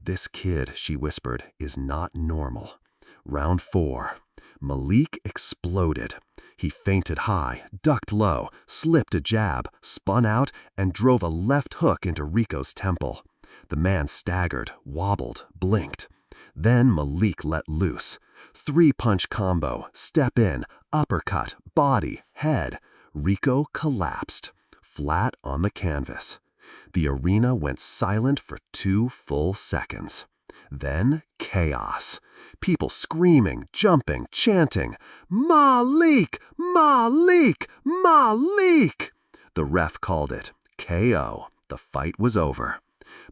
"This kid," she whispered, "is not normal." Round 4. Malik exploded. He feinted high, ducked low, slipped a jab, spun out, and drove a left hook into Rico's temple. The man staggered, wobbled, blinked. Then Malik let loose. 3-punch combo, step in, uppercut, body, head. Rico collapsed, flat on the canvas. The arena went silent for 2 full seconds. Then chaos. People screaming, jumping, chanting, "Malik! Malik! Malik!" The ref called it KO. The fight was over.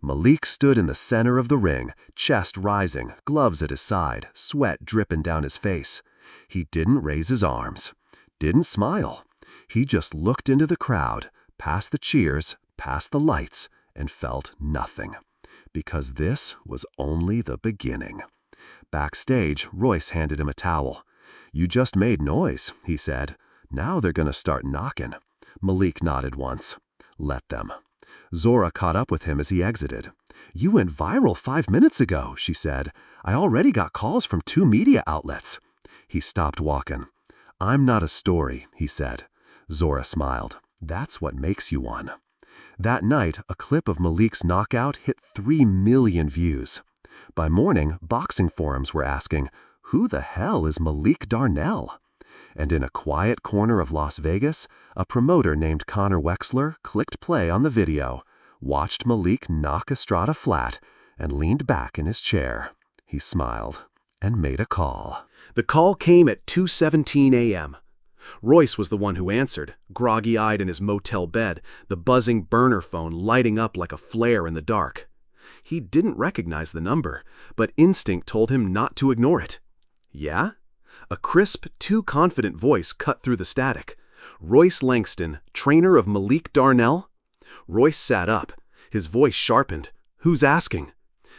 Malik stood in the center of the ring, chest rising, gloves at his side, sweat dripping down his face. He didn't raise his arms, didn't smile. He just looked into the crowd, past the cheers, past the lights, and felt nothing. Because this was only the beginning. Backstage, Royce handed him a towel. "You just made noise," he said. "Now they're going to start knocking." Malik nodded once. "Let them." Zora caught up with him as he exited. "You went viral 5 minutes ago," she said. "I already got calls from 2 media outlets." He stopped walking. "I'm not a story," he said. Zora smiled. "That's what makes you one." That night, a clip of Malik's knockout hit 3 million views. By morning, boxing forums were asking, "Who the hell is Malik Darnell?" And in a quiet corner of Las Vegas, a promoter named Connor Wexler clicked play on the video, watched Malik knock Estrada flat, and leaned back in his chair. He smiled and made a call. The call came at 2:17 a.m. Royce was the one who answered, groggy-eyed in his motel bed, the buzzing burner phone lighting up like a flare in the dark. He didn't recognize the number, but instinct told him not to ignore it. "Yeah?" A crisp, too confident voice cut through the static. "Royce Langston, trainer of Malik Darnell?" Royce sat up. His voice sharpened. "Who's asking?"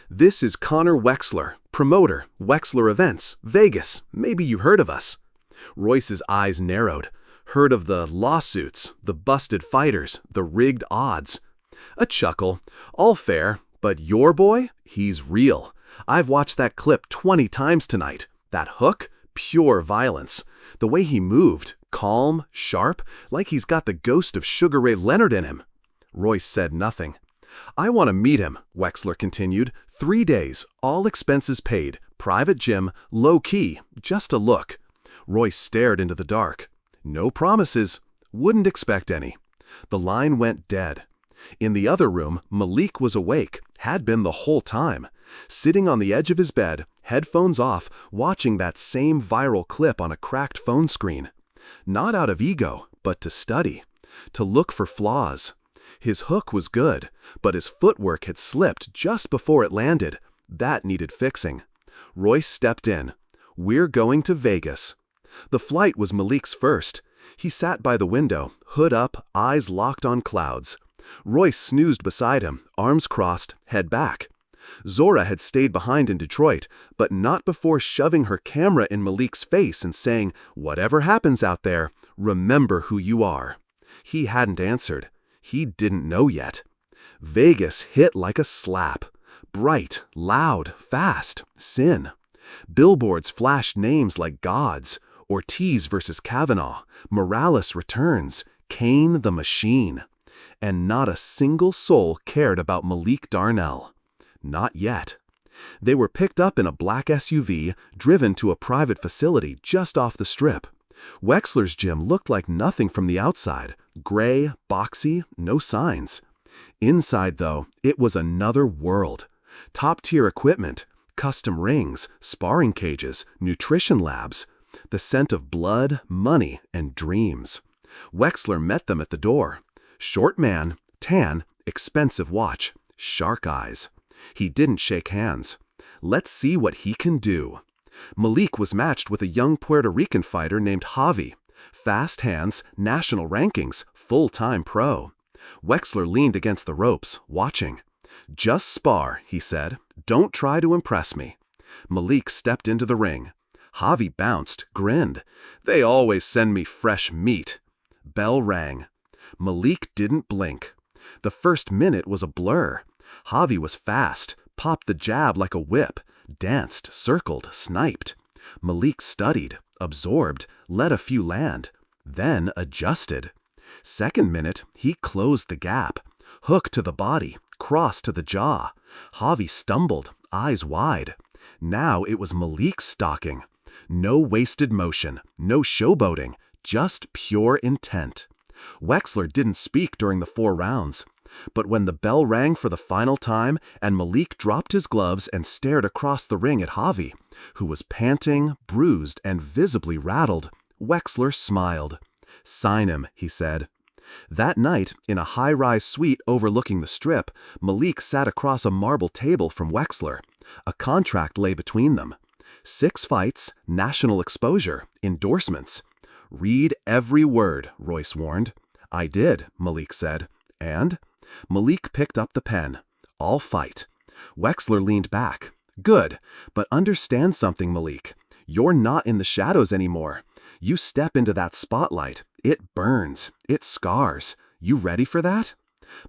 "This is Connor Wexler, promoter, Wexler Events, Vegas. Maybe you heard of us." Royce's eyes narrowed. "Heard of the lawsuits, the busted fighters, the rigged odds." A chuckle. "All fair, but your boy? He's real. I've watched that clip 20 times tonight. That hook? Pure violence. The way he moved, calm, sharp, like he's got the ghost of Sugar Ray Leonard in him." Royce said nothing. "I want to meet him," Wexler continued. 3 days, all expenses paid, private gym, low-key, just a look." Royce stared into the dark. "No promises. Wouldn't expect any." The line went dead. In the other room, Malik was awake, had been the whole time, sitting on the edge of his bed, headphones off, watching that same viral clip on a cracked phone screen. Not out of ego, but to study, to look for flaws. His hook was good, but his footwork had slipped just before it landed. That needed fixing. Royce stepped in. "We're going to Vegas." The flight was Malik's first. He sat by the window, hood up, eyes locked on clouds. Royce snoozed beside him, arms crossed, head back. Zora had stayed behind in Detroit, but not before shoving her camera in Malik's face and saying, "Whatever happens out there, remember who you are." He hadn't answered. He didn't know yet. Vegas hit like a slap. Bright, loud, fast, sin. Billboards flashed names like gods. Ortiz versus Kavanaugh, Morales returns, Kane the Machine. And not a single soul cared about Malik Darnell. Not yet. They were picked up in a black SUV, driven to a private facility just off the strip. Wexler's gym looked like nothing from the outside. Gray, boxy, no signs. Inside, though, it was another world. Top-tier equipment, Custom rings, sparring cages, nutrition labs. The scent of blood, money, and dreams. Wexler met them at the door. Short man, tan, expensive watch, shark eyes. He didn't shake hands. Let's see what he can do. Malik was matched with a young Puerto Rican fighter named Javi. Fast hands, national rankings, full-time pro. Wexler leaned against the ropes, watching. "Just spar," he said. "Don't try to impress me." Malik stepped into the ring. Javi bounced, grinned. "They always send me fresh meat." Bell rang. Malik didn't blink. The first minute was a blur. Javi was fast, popped the jab like a whip, danced, circled, sniped. Malik studied, absorbed, let a few land, then adjusted. Second minute, he closed the gap. Hook to the body, cross to the jaw. Javi stumbled, eyes wide. Now it was Malik stalking. No wasted motion, no showboating, just pure intent. Wexler didn't speak during the 4 rounds. But when the bell rang for the final time and Malik dropped his gloves and stared across the ring at Javi, who was panting, bruised, and visibly rattled, Wexler smiled. "Sign him," he said. That night, in a high-rise suite overlooking the Strip, Malik sat across a marble table from Wexler. A contract lay between them. 6 fights, national exposure, endorsements. "Read every word," Royce warned. "I did," Malik said. "And?" Malik picked up the pen. "I'll fight." Wexler leaned back. "Good, but understand something, Malik. You're not in the shadows anymore. You step into that spotlight. It burns. It scars. You ready for that?"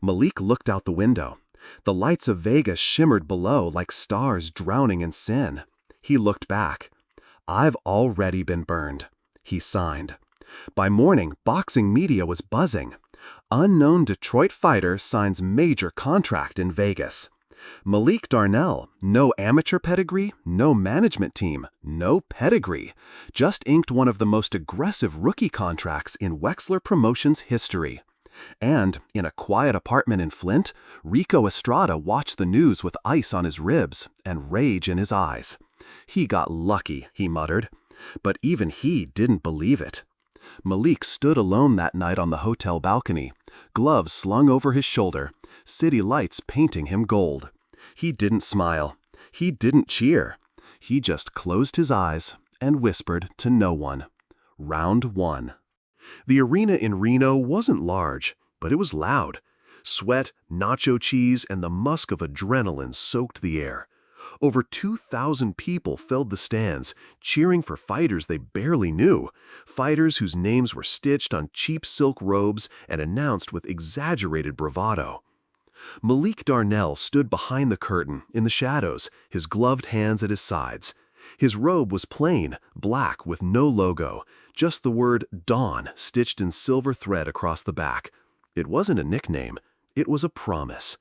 Malik looked out the window. The lights of Vegas shimmered below like stars drowning in sin. He looked back. "I've already been burned." He signed. By morning, boxing media was buzzing. Unknown Detroit fighter signs major contract in Vegas. Malik Darnell, no amateur pedigree, no management team, no pedigree, just inked one of the most aggressive rookie contracts in Wexler Promotions history. And, in a quiet apartment in Flint, Rico Estrada watched the news with ice on his ribs and rage in his eyes. "He got lucky," he muttered. But even he didn't believe it. Malik stood alone that night on the hotel balcony, gloves slung over his shoulder, city lights painting him gold. He didn't smile. He didn't cheer. He just closed his eyes and whispered to no one. Round 1. The arena in Reno wasn't large, but it was loud. Sweat, nacho cheese, and the musk of adrenaline soaked the air. Over 2,000 people filled the stands, cheering for fighters they barely knew, fighters whose names were stitched on cheap silk robes and announced with exaggerated bravado. Malik Darnell stood behind the curtain, in the shadows, his gloved hands at his sides. His robe was plain, black with no logo, just the word Dawn stitched in silver thread across the back. It wasn't a nickname, it was a promise.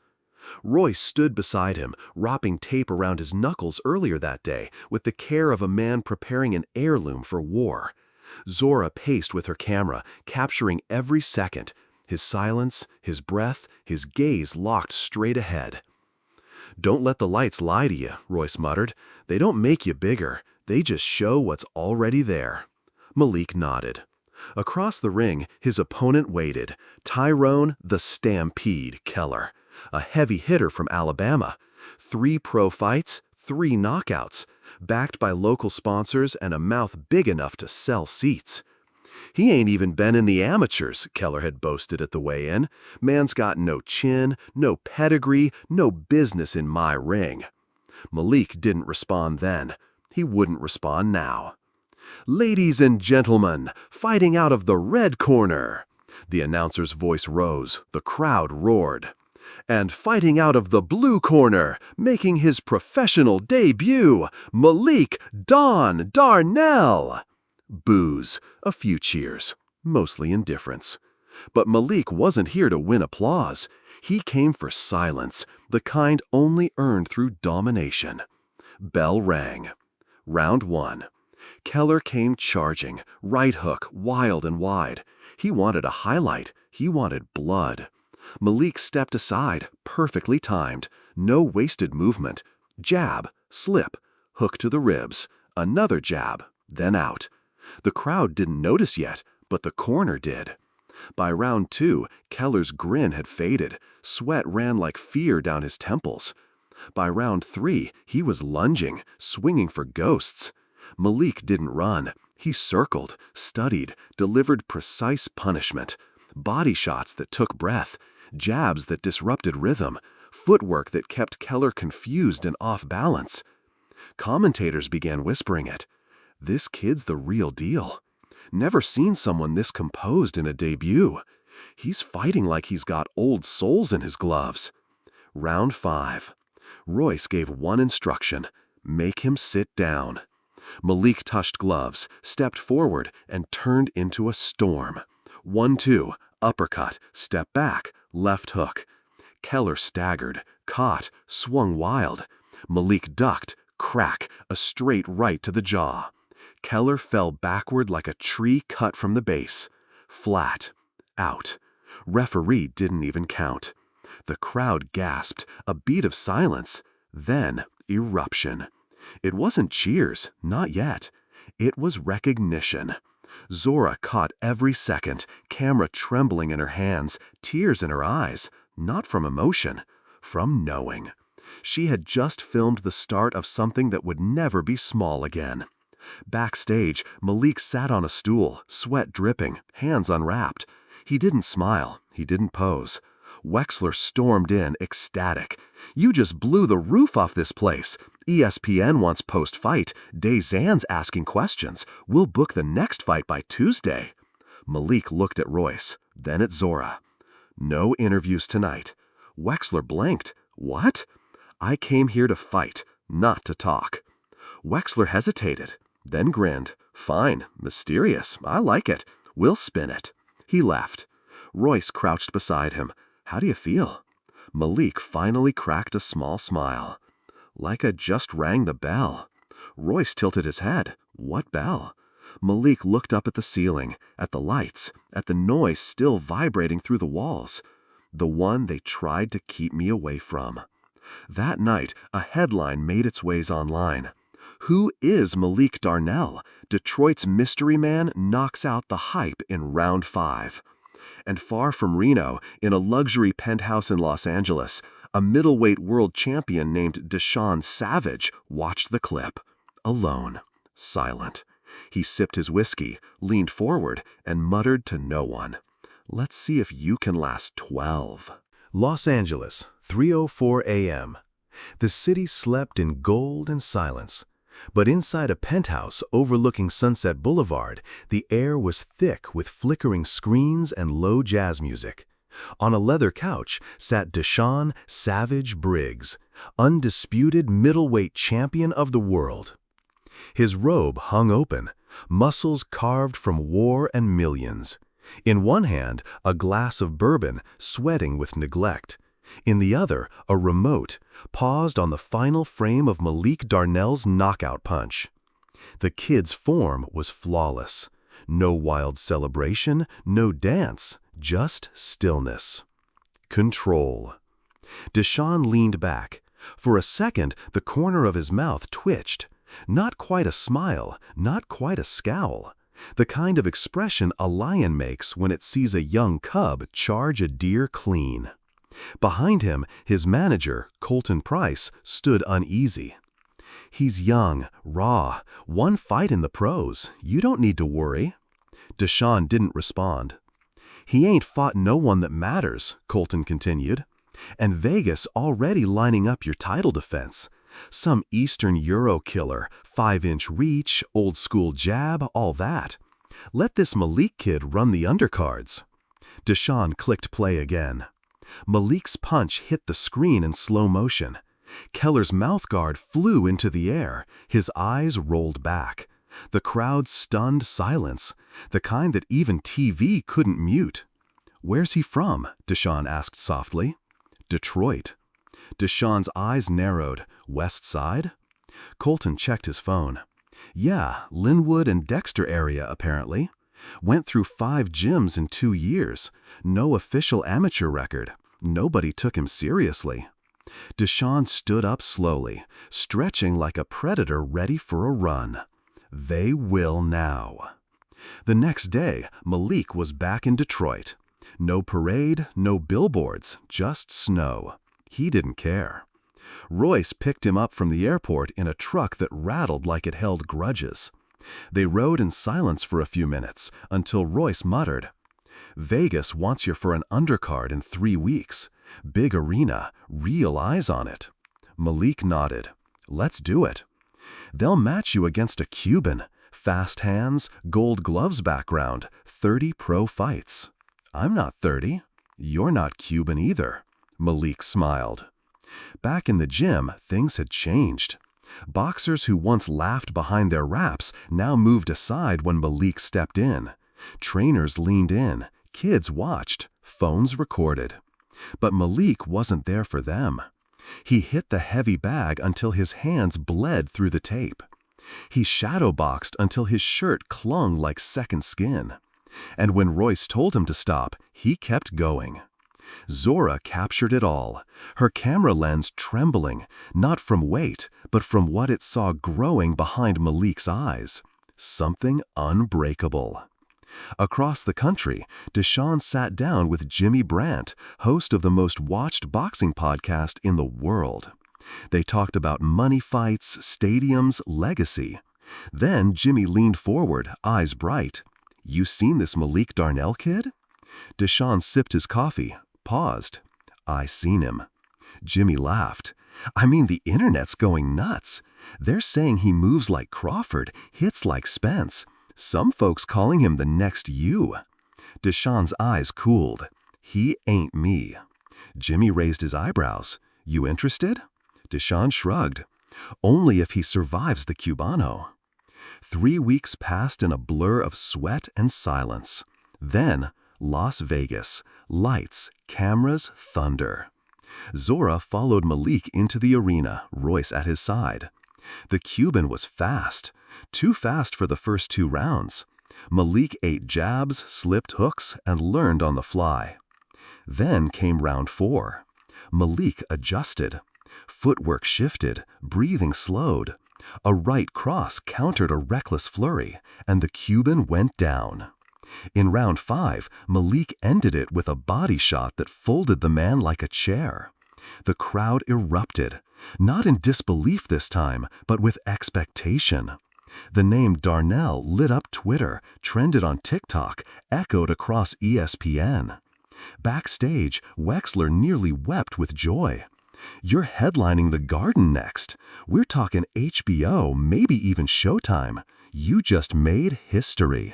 Royce stood beside him, wrapping tape around his knuckles earlier that day with the care of a man preparing an heirloom for war. Zora paced with her camera, capturing every second. His silence, his breath, his gaze locked straight ahead. "Don't let the lights lie to you," Royce muttered. "They don't make you bigger. They just show what's already there." Malik nodded. Across the ring, his opponent waited. Tyrone the Stampede Keller, a heavy hitter from Alabama. 3 pro fights, 3 knockouts, backed by local sponsors and a mouth big enough to sell seats. "He ain't even been in the amateurs," Keller had boasted at the weigh-in. "Man's got no chin, no pedigree, no business in my ring." Malik didn't respond then. He wouldn't respond now. "Ladies and gentlemen, fighting out of the red corner." The announcer's voice rose. The crowd roared. "And fighting out of the blue corner, making his professional debut, Malik Don Darnell." Boos, a few cheers, mostly indifference. But Malik wasn't here to win applause. He came for silence, the kind only earned through domination. Bell rang. Round 1. Keller came charging, right hook, wild and wide. He wanted a highlight. He wanted blood. Malik stepped aside, perfectly timed. No wasted movement. Jab, slip, hook to the ribs, another jab, then out. The crowd didn't notice yet, but the corner did. By round 2, Keller's grin had faded. Sweat ran like fear down his temples. By round 3, he was lunging, swinging for ghosts. Malik didn't run. He circled, studied, delivered precise punishment. Body shots that took breath, jabs that disrupted rhythm, footwork that kept Keller confused and off balance. Commentators began whispering it. This kid's the real deal. Never seen someone this composed in a debut. He's fighting like he's got old souls in his gloves. Round 5. Royce gave one instruction: make him sit down. Malik touched gloves, stepped forward, and turned into a storm. 1-2, uppercut, step back, left hook. Keller staggered, caught, swung wild. Malik ducked, crack, a straight right to the jaw. Keller fell backward like a tree cut from the base. Flat. Out. Referee didn't even count. The crowd gasped, a beat of silence, then eruption. It wasn't cheers, not yet. It was recognition. Zora caught every second, camera trembling in her hands, tears in her eyes, not from emotion, from knowing. She had just filmed the start of something that would never be small again. Backstage, Malik sat on a stool, sweat dripping, hands unwrapped. He didn't smile. He didn't pose. Wexler stormed in, ecstatic. "You just blew the roof off this place. ESPN wants post-fight. Dazan's asking questions. We'll book the next fight by Tuesday." Malik looked at Royce, then at Zora. "No interviews tonight." Wexler blinked. "What?" "I came here to fight, not to talk." Wexler hesitated, then grinned. "Fine, mysterious. I like it. We'll spin it." He left. Royce crouched beside him. "How do you feel?" Malik finally cracked a small smile. "Like I just rang the bell." Royce tilted his head. "What bell?" Malik looked up at the ceiling, at the lights, at the noise still vibrating through the walls. "The one they tried to keep me away from." That night, a headline made its ways online. "Who is Malik Darnell? Detroit's mystery man knocks out the hype in round 5." And far from Reno, in a luxury penthouse in Los Angeles, a middleweight world champion named Deshaun Savage watched the clip. Alone. Silent. He sipped his whiskey, leaned forward, and muttered to no one. "Let's see if you can last 12. Los Angeles, 3:04 a.m. The city slept in gold and silence. But inside a penthouse overlooking Sunset Boulevard, the air was thick with flickering screens and low jazz music. On a leather couch sat Deshaun Savage Briggs, undisputed middleweight champion of the world. His robe hung open, muscles carved from war and millions. In one hand, a glass of bourbon, sweating with neglect. In the other, a remote, paused on the final frame of Malik Darnell's knockout punch. The kid's form was flawless. No wild celebration, no dance, just stillness. Control. Deshaun leaned back. For a second, the corner of his mouth twitched. Not quite a smile, not quite a scowl. The kind of expression a lion makes when it sees a young cub charge a deer clean. Behind him, his manager, Colton Price, stood uneasy. "He's young, raw, one fight in the pros. You don't need to worry." Deshaun didn't respond. "He ain't fought no one that matters," Colton continued. "And Vegas already lining up your title defense. Some Eastern Euro killer, 5-inch reach, old-school jab, all that. Let this Malik kid run the undercards." Deshaun clicked play again. Malik's punch hit the screen in slow motion. Keller's mouthguard flew into the air. His eyes rolled back. The crowd stunned silence, the kind that even TV couldn't mute. "Where's he from?" Deshaun asked softly. "Detroit." Deshaun's eyes narrowed. "West Side?" Colton checked his phone. "Yeah, Linwood and Dexter area, apparently. Went through 5 gyms in 2 years. No official amateur record. Nobody took him seriously." Deshaun stood up slowly, stretching like a predator ready for a run. They will now. The next day, Malik was back in Detroit. No parade, no billboards, just snow. He didn't care. Royce picked him up from the airport in a truck that rattled like it held grudges. They rode in silence for a few minutes until Royce muttered, "Vegas wants you for an undercard in 3 weeks. Big arena, real eyes on it." Malik nodded. "Let's do it." "They'll match you against a Cuban. Fast hands, gold gloves background, 30 pro fights." "I'm not 30. You're not Cuban either." Malik smiled. Back in the gym, things had changed. Boxers who once laughed behind their wraps now moved aside when Malik stepped in. Trainers leaned in, kids watched, phones recorded. But Malik wasn't there for them. He hit the heavy bag until his hands bled through the tape. He shadowboxed until his shirt clung like second skin. And when Royce told him to stop, he kept going. Zora captured it all, her camera lens trembling, not from weight, but from what it saw growing behind Malik's eyes. Something unbreakable. Across the country, Deshaun sat down with Jimmy Brandt, host of the most watched boxing podcast in the world. They talked about money fights, stadiums, legacy. Then Jimmy leaned forward, eyes bright. "You seen this Malik Darnell kid?" Deshaun sipped his coffee, paused. "I seen him." Jimmy laughed. "I mean, the internet's going nuts. They're saying he moves like Crawford, hits like Spence. Some folks calling him the next you." Deshaun's eyes cooled. "He ain't me." Jimmy raised his eyebrows. "You interested?" Deshaun shrugged. "Only if he survives the Cubano." 3 weeks passed in a blur of sweat and silence. Then, Las Vegas. Lights, cameras, thunder. Zora followed Malik into the arena, Royce at his side. The Cuban was fast. Too fast for the first 2 rounds. Malik ate jabs, slipped hooks, and learned on the fly. Then came round 4. Malik adjusted. Footwork shifted, breathing slowed. A right cross countered a reckless flurry, and the Cuban went down. In round 5, Malik ended it with a body shot that folded the man like a chair. The crowd erupted, not in disbelief this time, but with expectation. The name Darnell lit up Twitter, trended on TikTok, echoed across ESPN. Backstage, Wexler nearly wept with joy. "You're headlining the Garden next. We're talking HBO, maybe even Showtime. You just made history."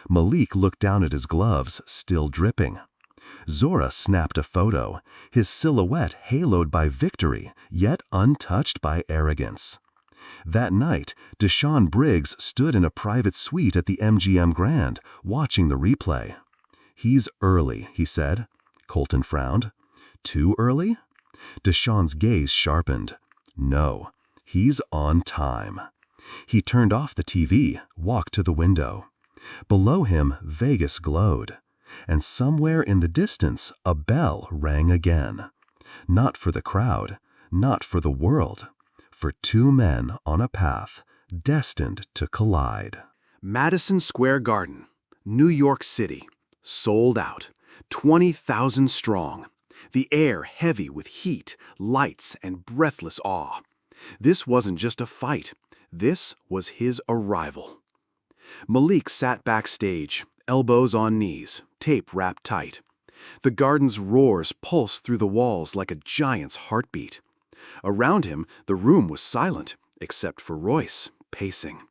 Malik looked down at his gloves, still dripping. Zora snapped a photo, his silhouette haloed by victory, yet untouched by arrogance. That night, Deshaun Briggs stood in a private suite at the MGM Grand, watching the replay. "He's early," he said. Colton frowned. "Too early?" Deshaun's gaze sharpened. "No, he's on time." He turned off the TV, walked to the window. Below him, Vegas glowed. And somewhere in the distance, a bell rang again. Not for the crowd, not for the world. For 2 men on a path destined to collide. Madison Square Garden, New York City. Sold out. 20,000 strong. The air heavy with heat, lights, and breathless awe. This wasn't just a fight. This was his arrival. Malik sat backstage, elbows on knees, tape wrapped tight. The garden's roars pulsed through the walls like a giant's heartbeat. Around him, the room was silent, except for Royce, pacing.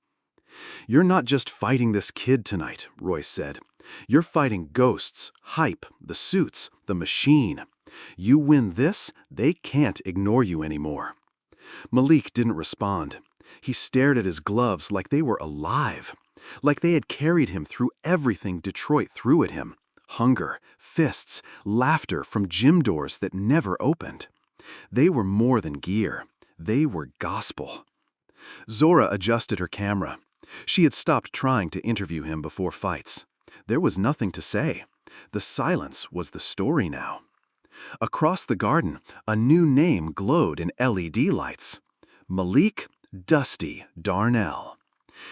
"You're not just fighting this kid tonight," Royce said. "You're fighting ghosts, hype, the suits, the machine. You win this, they can't ignore you anymore." Malik didn't respond. He stared at his gloves like they were alive, like they had carried him through everything Detroit threw at him. Hunger, fists, laughter from gym doors that never opened. They were more than gear. They were gospel. Zora adjusted her camera. She had stopped trying to interview him before fights. There was nothing to say. The silence was the story now. Across the garden, a new name glowed in LED lights. Malik "Dusty" Darnell.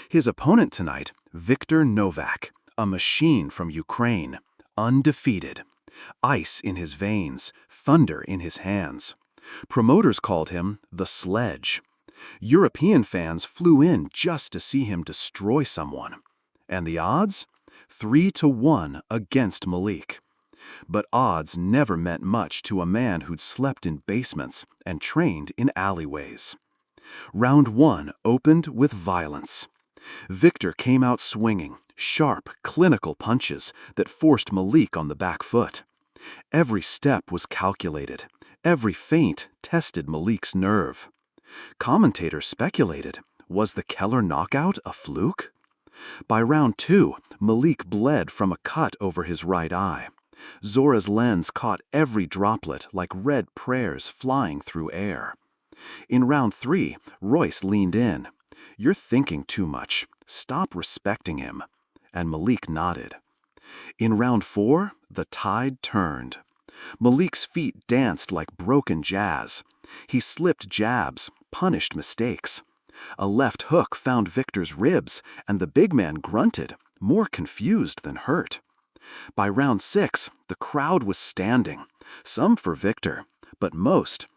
His opponent tonight, Viktor Novak, a machine from Ukraine, undefeated. Ice in his veins, thunder in his hands. Promoters called him the Sledge. European fans flew in just to see him destroy someone. And the odds? 3-1 against Malik. But odds never meant much to a man who'd slept in basements and trained in alleyways. Round 1 opened with violence. Viktor came out swinging, sharp, clinical punches that forced Malik on the back foot. Every step was calculated. Every feint tested Malik's nerve. Commentators speculated, was the Keller knockout a fluke? By round 2, Malik bled from a cut over his right eye. Zora's lens caught every droplet like red prayers flying through air. In round 3, Royce leaned in. "You're thinking too much. Stop respecting him." And Malik nodded. In round 4, the tide turned. Malik's feet danced like broken jazz. He slipped jabs, punished mistakes. A left hook found Viktor's ribs, and the big man grunted, more confused than hurt. By round 6, the crowd was standing, some for Viktor, but most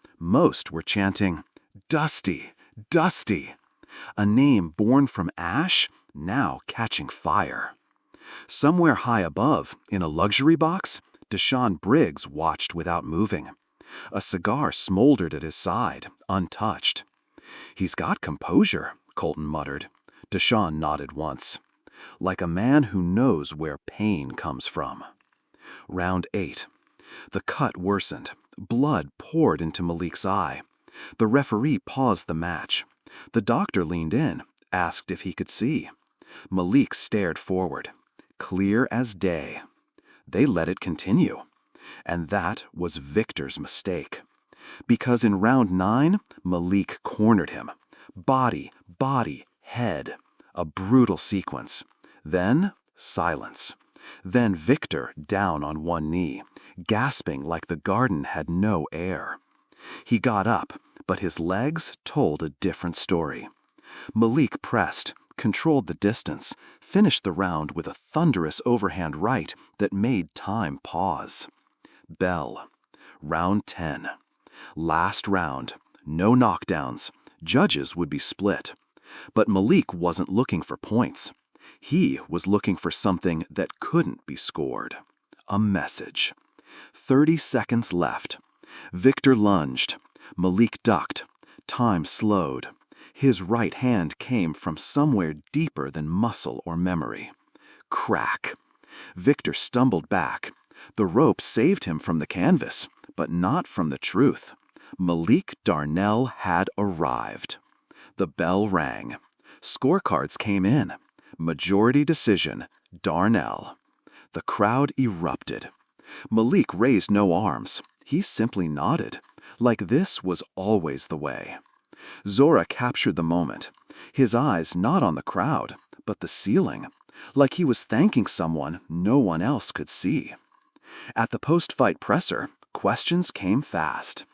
were chanting, "Dusty, Dusty," a name born from ash, now catching fire. Somewhere high above, in a luxury box, Deshaun Briggs watched without moving. A cigar smoldered at his side, untouched. "He's got composure," Colton muttered. Deshaun nodded once. "Like a man who knows where pain comes from." Round 8. The cut worsened. Blood poured into Malik's eye. The referee paused the match. The doctor leaned in, asked if he could see. Malik stared forward, clear as day. They let it continue. And that was Viktor's mistake. Because in round 9, Malik cornered him. Body, head. A brutal sequence. Then, silence. Then Viktor down on one knee, gasping like the garden had no air. He got up, but his legs told a different story. Malik pressed, controlled the distance, finished the round with a thunderous overhand right that made time pause. Bell. Round 10. Last round. No knockdowns. Judges would be split. But Malik wasn't looking for points. He was looking for something that couldn't be scored. A message. 30 seconds left. Viktor lunged. Malik ducked. Time slowed. His right hand came from somewhere deeper than muscle or memory. Crack. Viktor stumbled back. The rope saved him from the canvas, but not from the truth. Malik Darnell had arrived. The bell rang. Scorecards came in. Majority decision, Darnell. The crowd erupted. Malik raised no arms. He simply nodded, like this was always the way. Zora captured the moment, his eyes not on the crowd, but the ceiling, like he was thanking someone no one else could see. At the post-fight presser, questions came fast.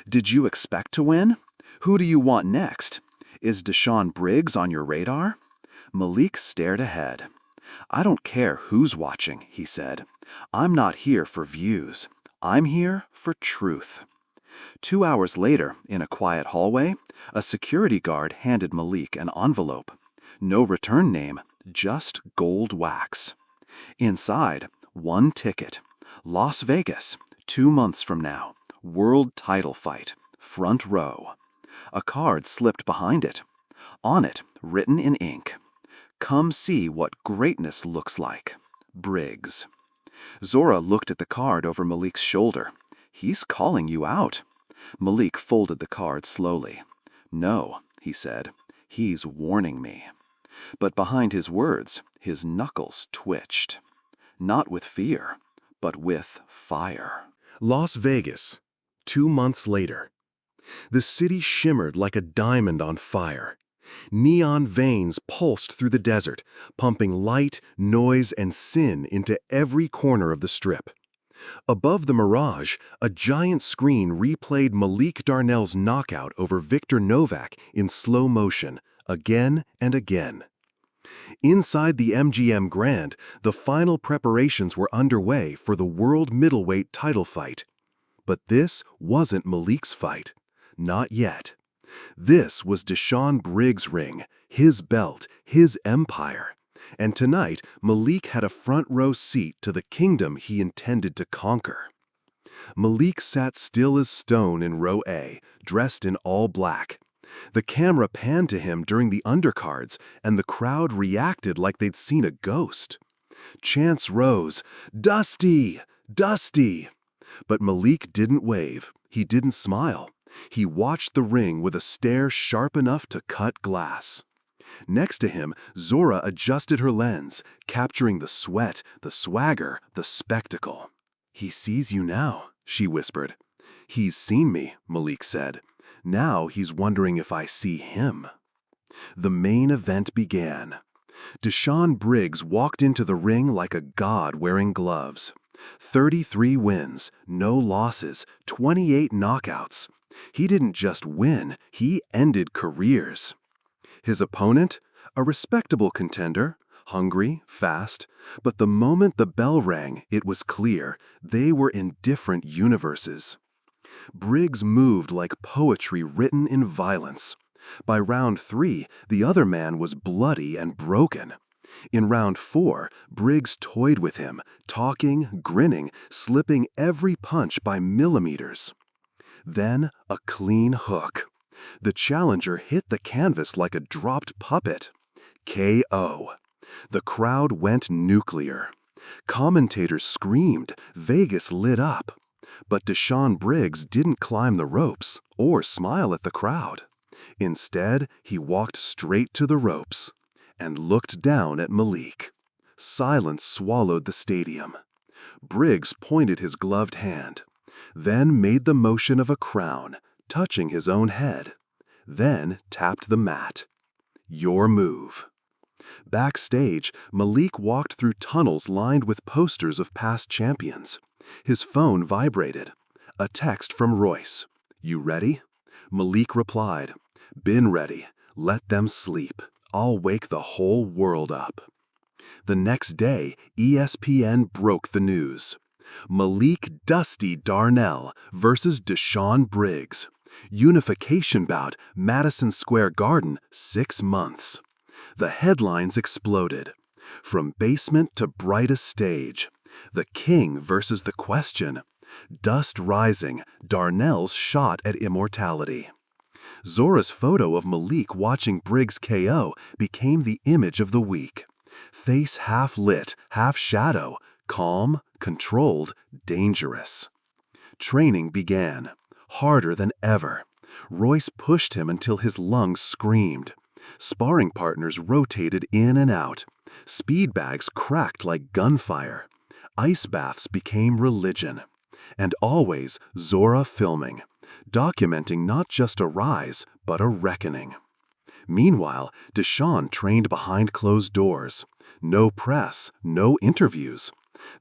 "Did you expect to win? Who do you want next? Is Deshaun Briggs on your radar?" Malik stared ahead. "I don't care who's watching," he said. "I'm not here for views. I'm here for truth." 2 hours later, in a quiet hallway, a security guard handed Malik an envelope. No return name, just gold wax. Inside, one ticket. Las Vegas, 2 months from now. World title fight. Front row. A card slipped behind it. On it, written in ink, "Come see what greatness looks like. Briggs." Zora looked at the card over Malik's shoulder. "He's calling you out." Malik folded the card slowly. "No," he said, "he's warning me." But behind his words, his knuckles twitched. Not with fear, but with fire. Las Vegas, 2 months later. The city shimmered like a diamond on fire. Neon veins pulsed through the desert, pumping light, noise, and sin into every corner of the strip. Above the mirage, a giant screen replayed Malik Darnell's knockout over Victor Novak in slow motion, again and again. Inside the MGM Grand, the final preparations were underway for the world middleweight title fight. But this wasn't Malik's fight. Not yet. This was Deshaun Briggs' ring, his belt, his empire. And tonight, Malik had a front-row seat to the kingdom he intended to conquer. Malik sat still as stone in row A, dressed in all black. The camera panned to him during the undercards, and the crowd reacted like they'd seen a ghost. Chants rose, "Dusty! Dusty!" But Malik didn't wave. He didn't smile. He watched the ring with a stare sharp enough to cut glass. Next to him, Zora adjusted her lens, capturing the sweat, the swagger, the spectacle. "He sees you now," she whispered. "He's seen me," Malik said. "Now he's wondering if I see him." The main event began. Deshaun Briggs walked into the ring like a god wearing gloves. 33 wins, no losses, 28 knockouts. He didn't just win, he ended careers. His opponent? A respectable contender, hungry, fast, but the moment the bell rang, it was clear they were in different universes. Briggs moved like poetry written in violence. By round 3, the other man was bloody and broken. In round 4, Briggs toyed with him, talking, grinning, slipping every punch by millimeters. Then a clean hook. The challenger hit the canvas like a dropped puppet. KO. The crowd went nuclear. Commentators screamed, Vegas lit up. But Deshaun Briggs didn't climb the ropes or smile at the crowd. Instead, he walked straight to the ropes and looked down at Malik. Silence swallowed the stadium. Briggs pointed his gloved hand, then made the motion of a crown, touching his own head, then tapped the mat. "Your move." Backstage, Malik walked through tunnels lined with posters of past champions. His phone vibrated. A text from Royce. "You ready?" Malik replied, "Been ready. Let them sleep. I'll wake the whole world up." The next day, ESPN broke the news. Malik "Dusty" Darnell versus Deshaun Briggs. Unification bout, Madison Square Garden, 6 months. The headlines exploded. From basement to brightest stage. The king versus the question. Dust rising, Darnell's shot at immortality. Zora's photo of Malik watching Briggs KO became the image of the week. Face half lit, half shadow, calm, controlled, dangerous. Training began. Harder than ever. Royce pushed him until his lungs screamed. Sparring partners rotated in and out. Speed bags cracked like gunfire. Ice baths became religion. And always Zora filming, documenting not just a rise, but a reckoning. Meanwhile, Deshaun trained behind closed doors. No press, no interviews.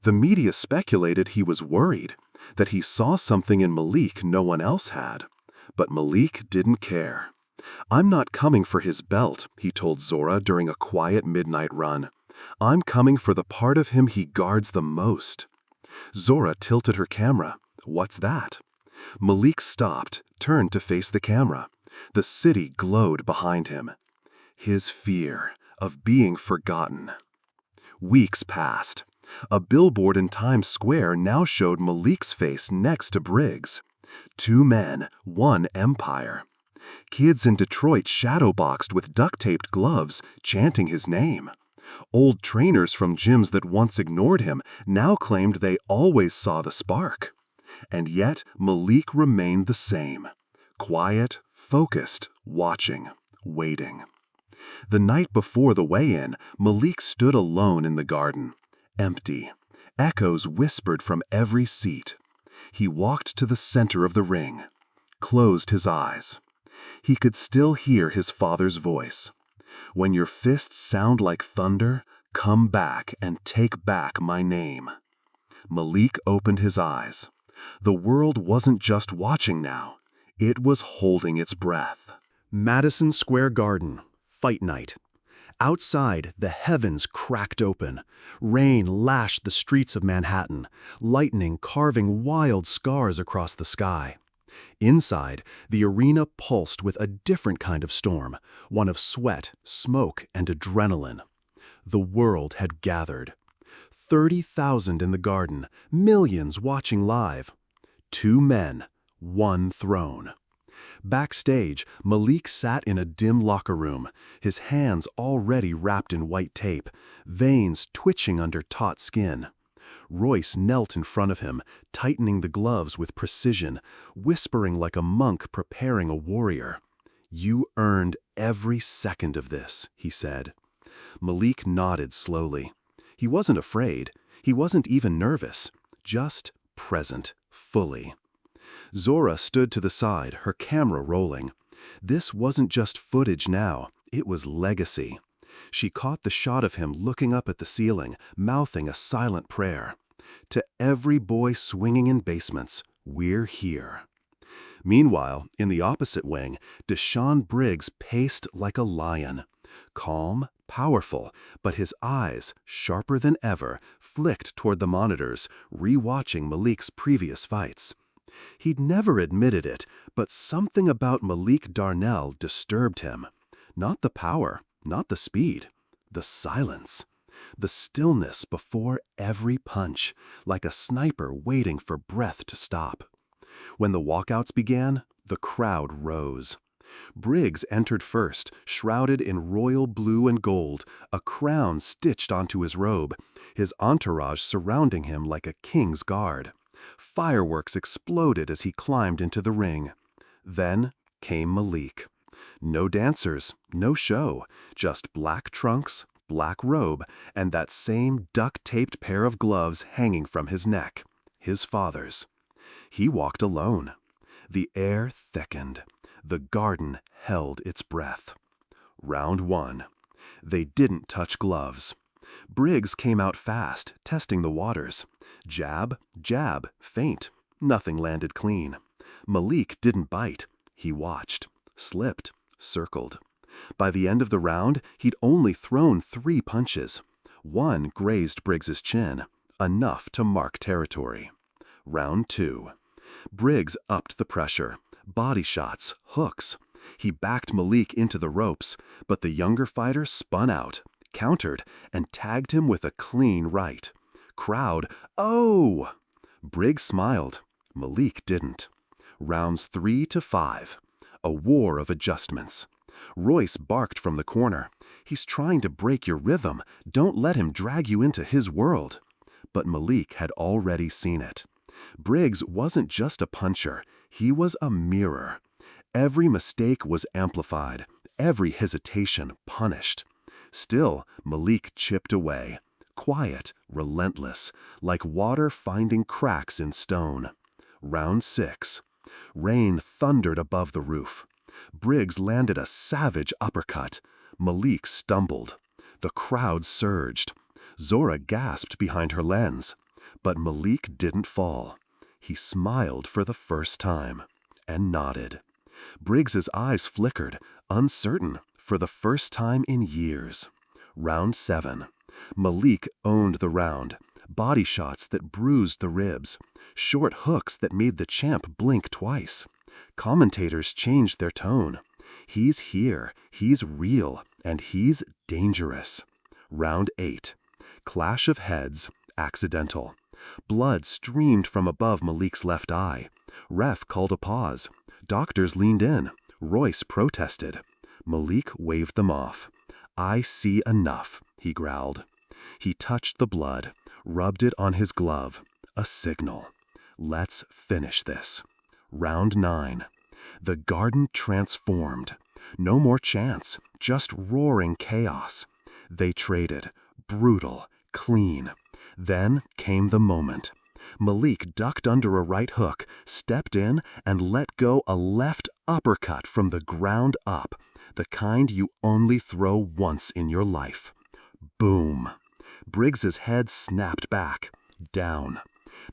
The media speculated he was worried, that he saw something in Malik no one else had. But Malik didn't care. "I'm not coming for his belt," he told Zora during a quiet midnight run. "I'm coming for the part of him he guards the most." Zora tilted her camera. "What's that?" Malik stopped, turned to face the camera. The city glowed behind him. His fear of being forgotten. Weeks passed. A billboard in Times Square now showed Malik's face next to Briggs. 2 men, 1 empire. Kids in Detroit shadowboxed with duct-taped gloves, chanting his name. Old trainers from gyms that once ignored him now claimed they always saw the spark. And yet Malik remained the same. Quiet, focused, watching, waiting. The night before the weigh-in, Malik stood alone in the garden. Empty. Echoes whispered from every seat. He walked to the center of the ring. Closed his eyes. He could still hear his father's voice. "When your fists sound like thunder, come back and take back my name." Malik opened his eyes. The world wasn't just watching now. It was holding its breath. Madison Square Garden, fight night. Outside, the heavens cracked open. Rain lashed the streets of Manhattan, lightning carving wild scars across the sky. Inside, the arena pulsed with a different kind of storm, one of sweat, smoke, and adrenaline. The world had gathered. 30,000 in the garden, millions watching live. 2 men, 1 throne. Backstage, Malik sat in a dim locker room, his hands already wrapped in white tape, veins twitching under taut skin. Royce knelt in front of him, tightening the gloves with precision, whispering like a monk preparing a warrior. "You earned every second of this," he said. Malik nodded slowly. He wasn't afraid. He wasn't even nervous. Just present, fully. Zora stood to the side, her camera rolling. This wasn't just footage now, it was legacy. She caught the shot of him looking up at the ceiling, mouthing a silent prayer. "To every boy swinging in basements, we're here." Meanwhile, in the opposite wing, Deshaun Briggs paced like a lion. Calm, powerful, but his eyes, sharper than ever, flicked toward the monitors, re-watching Malik's previous fights. He'd never admitted it, but something about Malik Darnell disturbed him. Not the power, not the speed, the silence. The stillness before every punch, like a sniper waiting for breath to stop. When the walkouts began, the crowd rose. Briggs entered first, shrouded in royal blue and gold, a crown stitched onto his robe, his entourage surrounding him like a king's guard. Fireworks exploded as he climbed into the ring. Then came Malik. No dancers, no show, just black trunks, black robe, and that same duct-taped pair of gloves hanging from his neck, his father's. He walked alone. The air thickened. The garden held its breath. Round 1. They didn't touch gloves. Briggs came out fast, testing the waters. Jab, jab, feint. Nothing landed clean. Malik didn't bite. He watched, slipped, circled. By the end of the round, he'd only thrown 3 punches. 1 grazed Briggs's chin, enough to mark territory. Round 2. Briggs upped the pressure. Body shots, hooks. He backed Malik into the ropes, but the younger fighter spun out, countered, and tagged him with a clean right. Crowd, "Oh!" Briggs smiled. Malik didn't. Rounds 3 to 5. A war of adjustments. Royce barked from the corner. "He's trying to break your rhythm. Don't let him drag you into his world." But Malik had already seen it. Briggs wasn't just a puncher. He was a mirror. Every mistake was amplified, every hesitation punished. Still, Malik chipped away. Quiet, relentless, like water finding cracks in stone. Round 6. Rain thundered above the roof. Briggs landed a savage uppercut. Malik stumbled. The crowd surged. Zora gasped behind her lens. But Malik didn't fall. He smiled for the first time and nodded. Briggs's eyes flickered, uncertain, for the first time in years. Round 7. Malik owned the round. Body shots that bruised the ribs. Short hooks that made the champ blink twice. Commentators changed their tone. He's here, he's real, and he's dangerous. Round 8. Clash of heads, accidental. Blood streamed from above Malik's left eye. Ref called a pause. Doctors leaned in. Royce protested. Malik waved them off. "I see enough," he growled. He touched the blood, rubbed it on his glove. A signal. "Let's finish this." Round 9. The garden transformed. No more chance, just roaring chaos. They traded. Brutal, clean. Then came the moment. Malik ducked under a right hook, stepped in, and let go a left uppercut from the ground up, the kind you only throw once in your life. Boom. Briggs's head snapped back, down.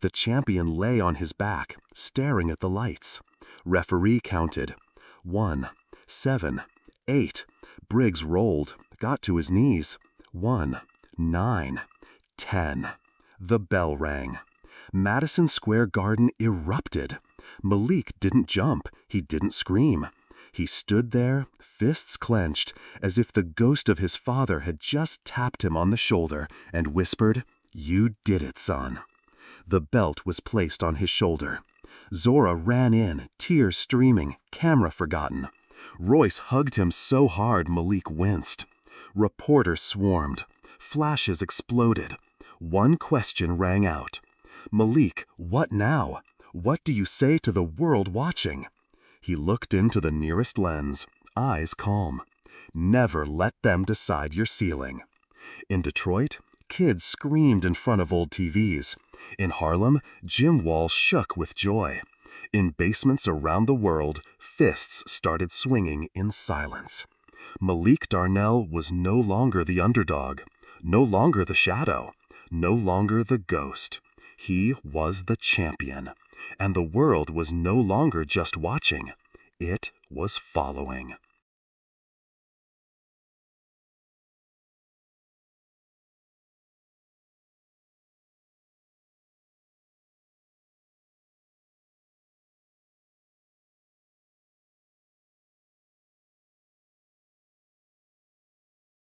The champion lay on his back, staring at the lights. Referee counted. 1, 7, 8. Briggs rolled, got to his knees. 1, 9, 10. The bell rang. Madison Square Garden erupted. Malik didn't jump, he didn't scream. He stood there, fists clenched, as if the ghost of his father had just tapped him on the shoulder and whispered, "You did it, son." The belt was placed on his shoulder. Zora ran in, tears streaming, camera forgotten. Royce hugged him so hard Malik winced. Reporters swarmed. Flashes exploded. One question rang out. "Malik, what now? What do you say to the world watching?" He looked into the nearest lens, eyes calm. Never let them decide your ceiling. In Detroit, kids screamed in front of old TVs. In Harlem, gym walls shook with joy. In basements around the world, fists started swinging in silence. Malik Darnell was no longer the underdog, no longer the shadow, no longer the ghost. He was the champion, and the world was no longer just watching. It was following.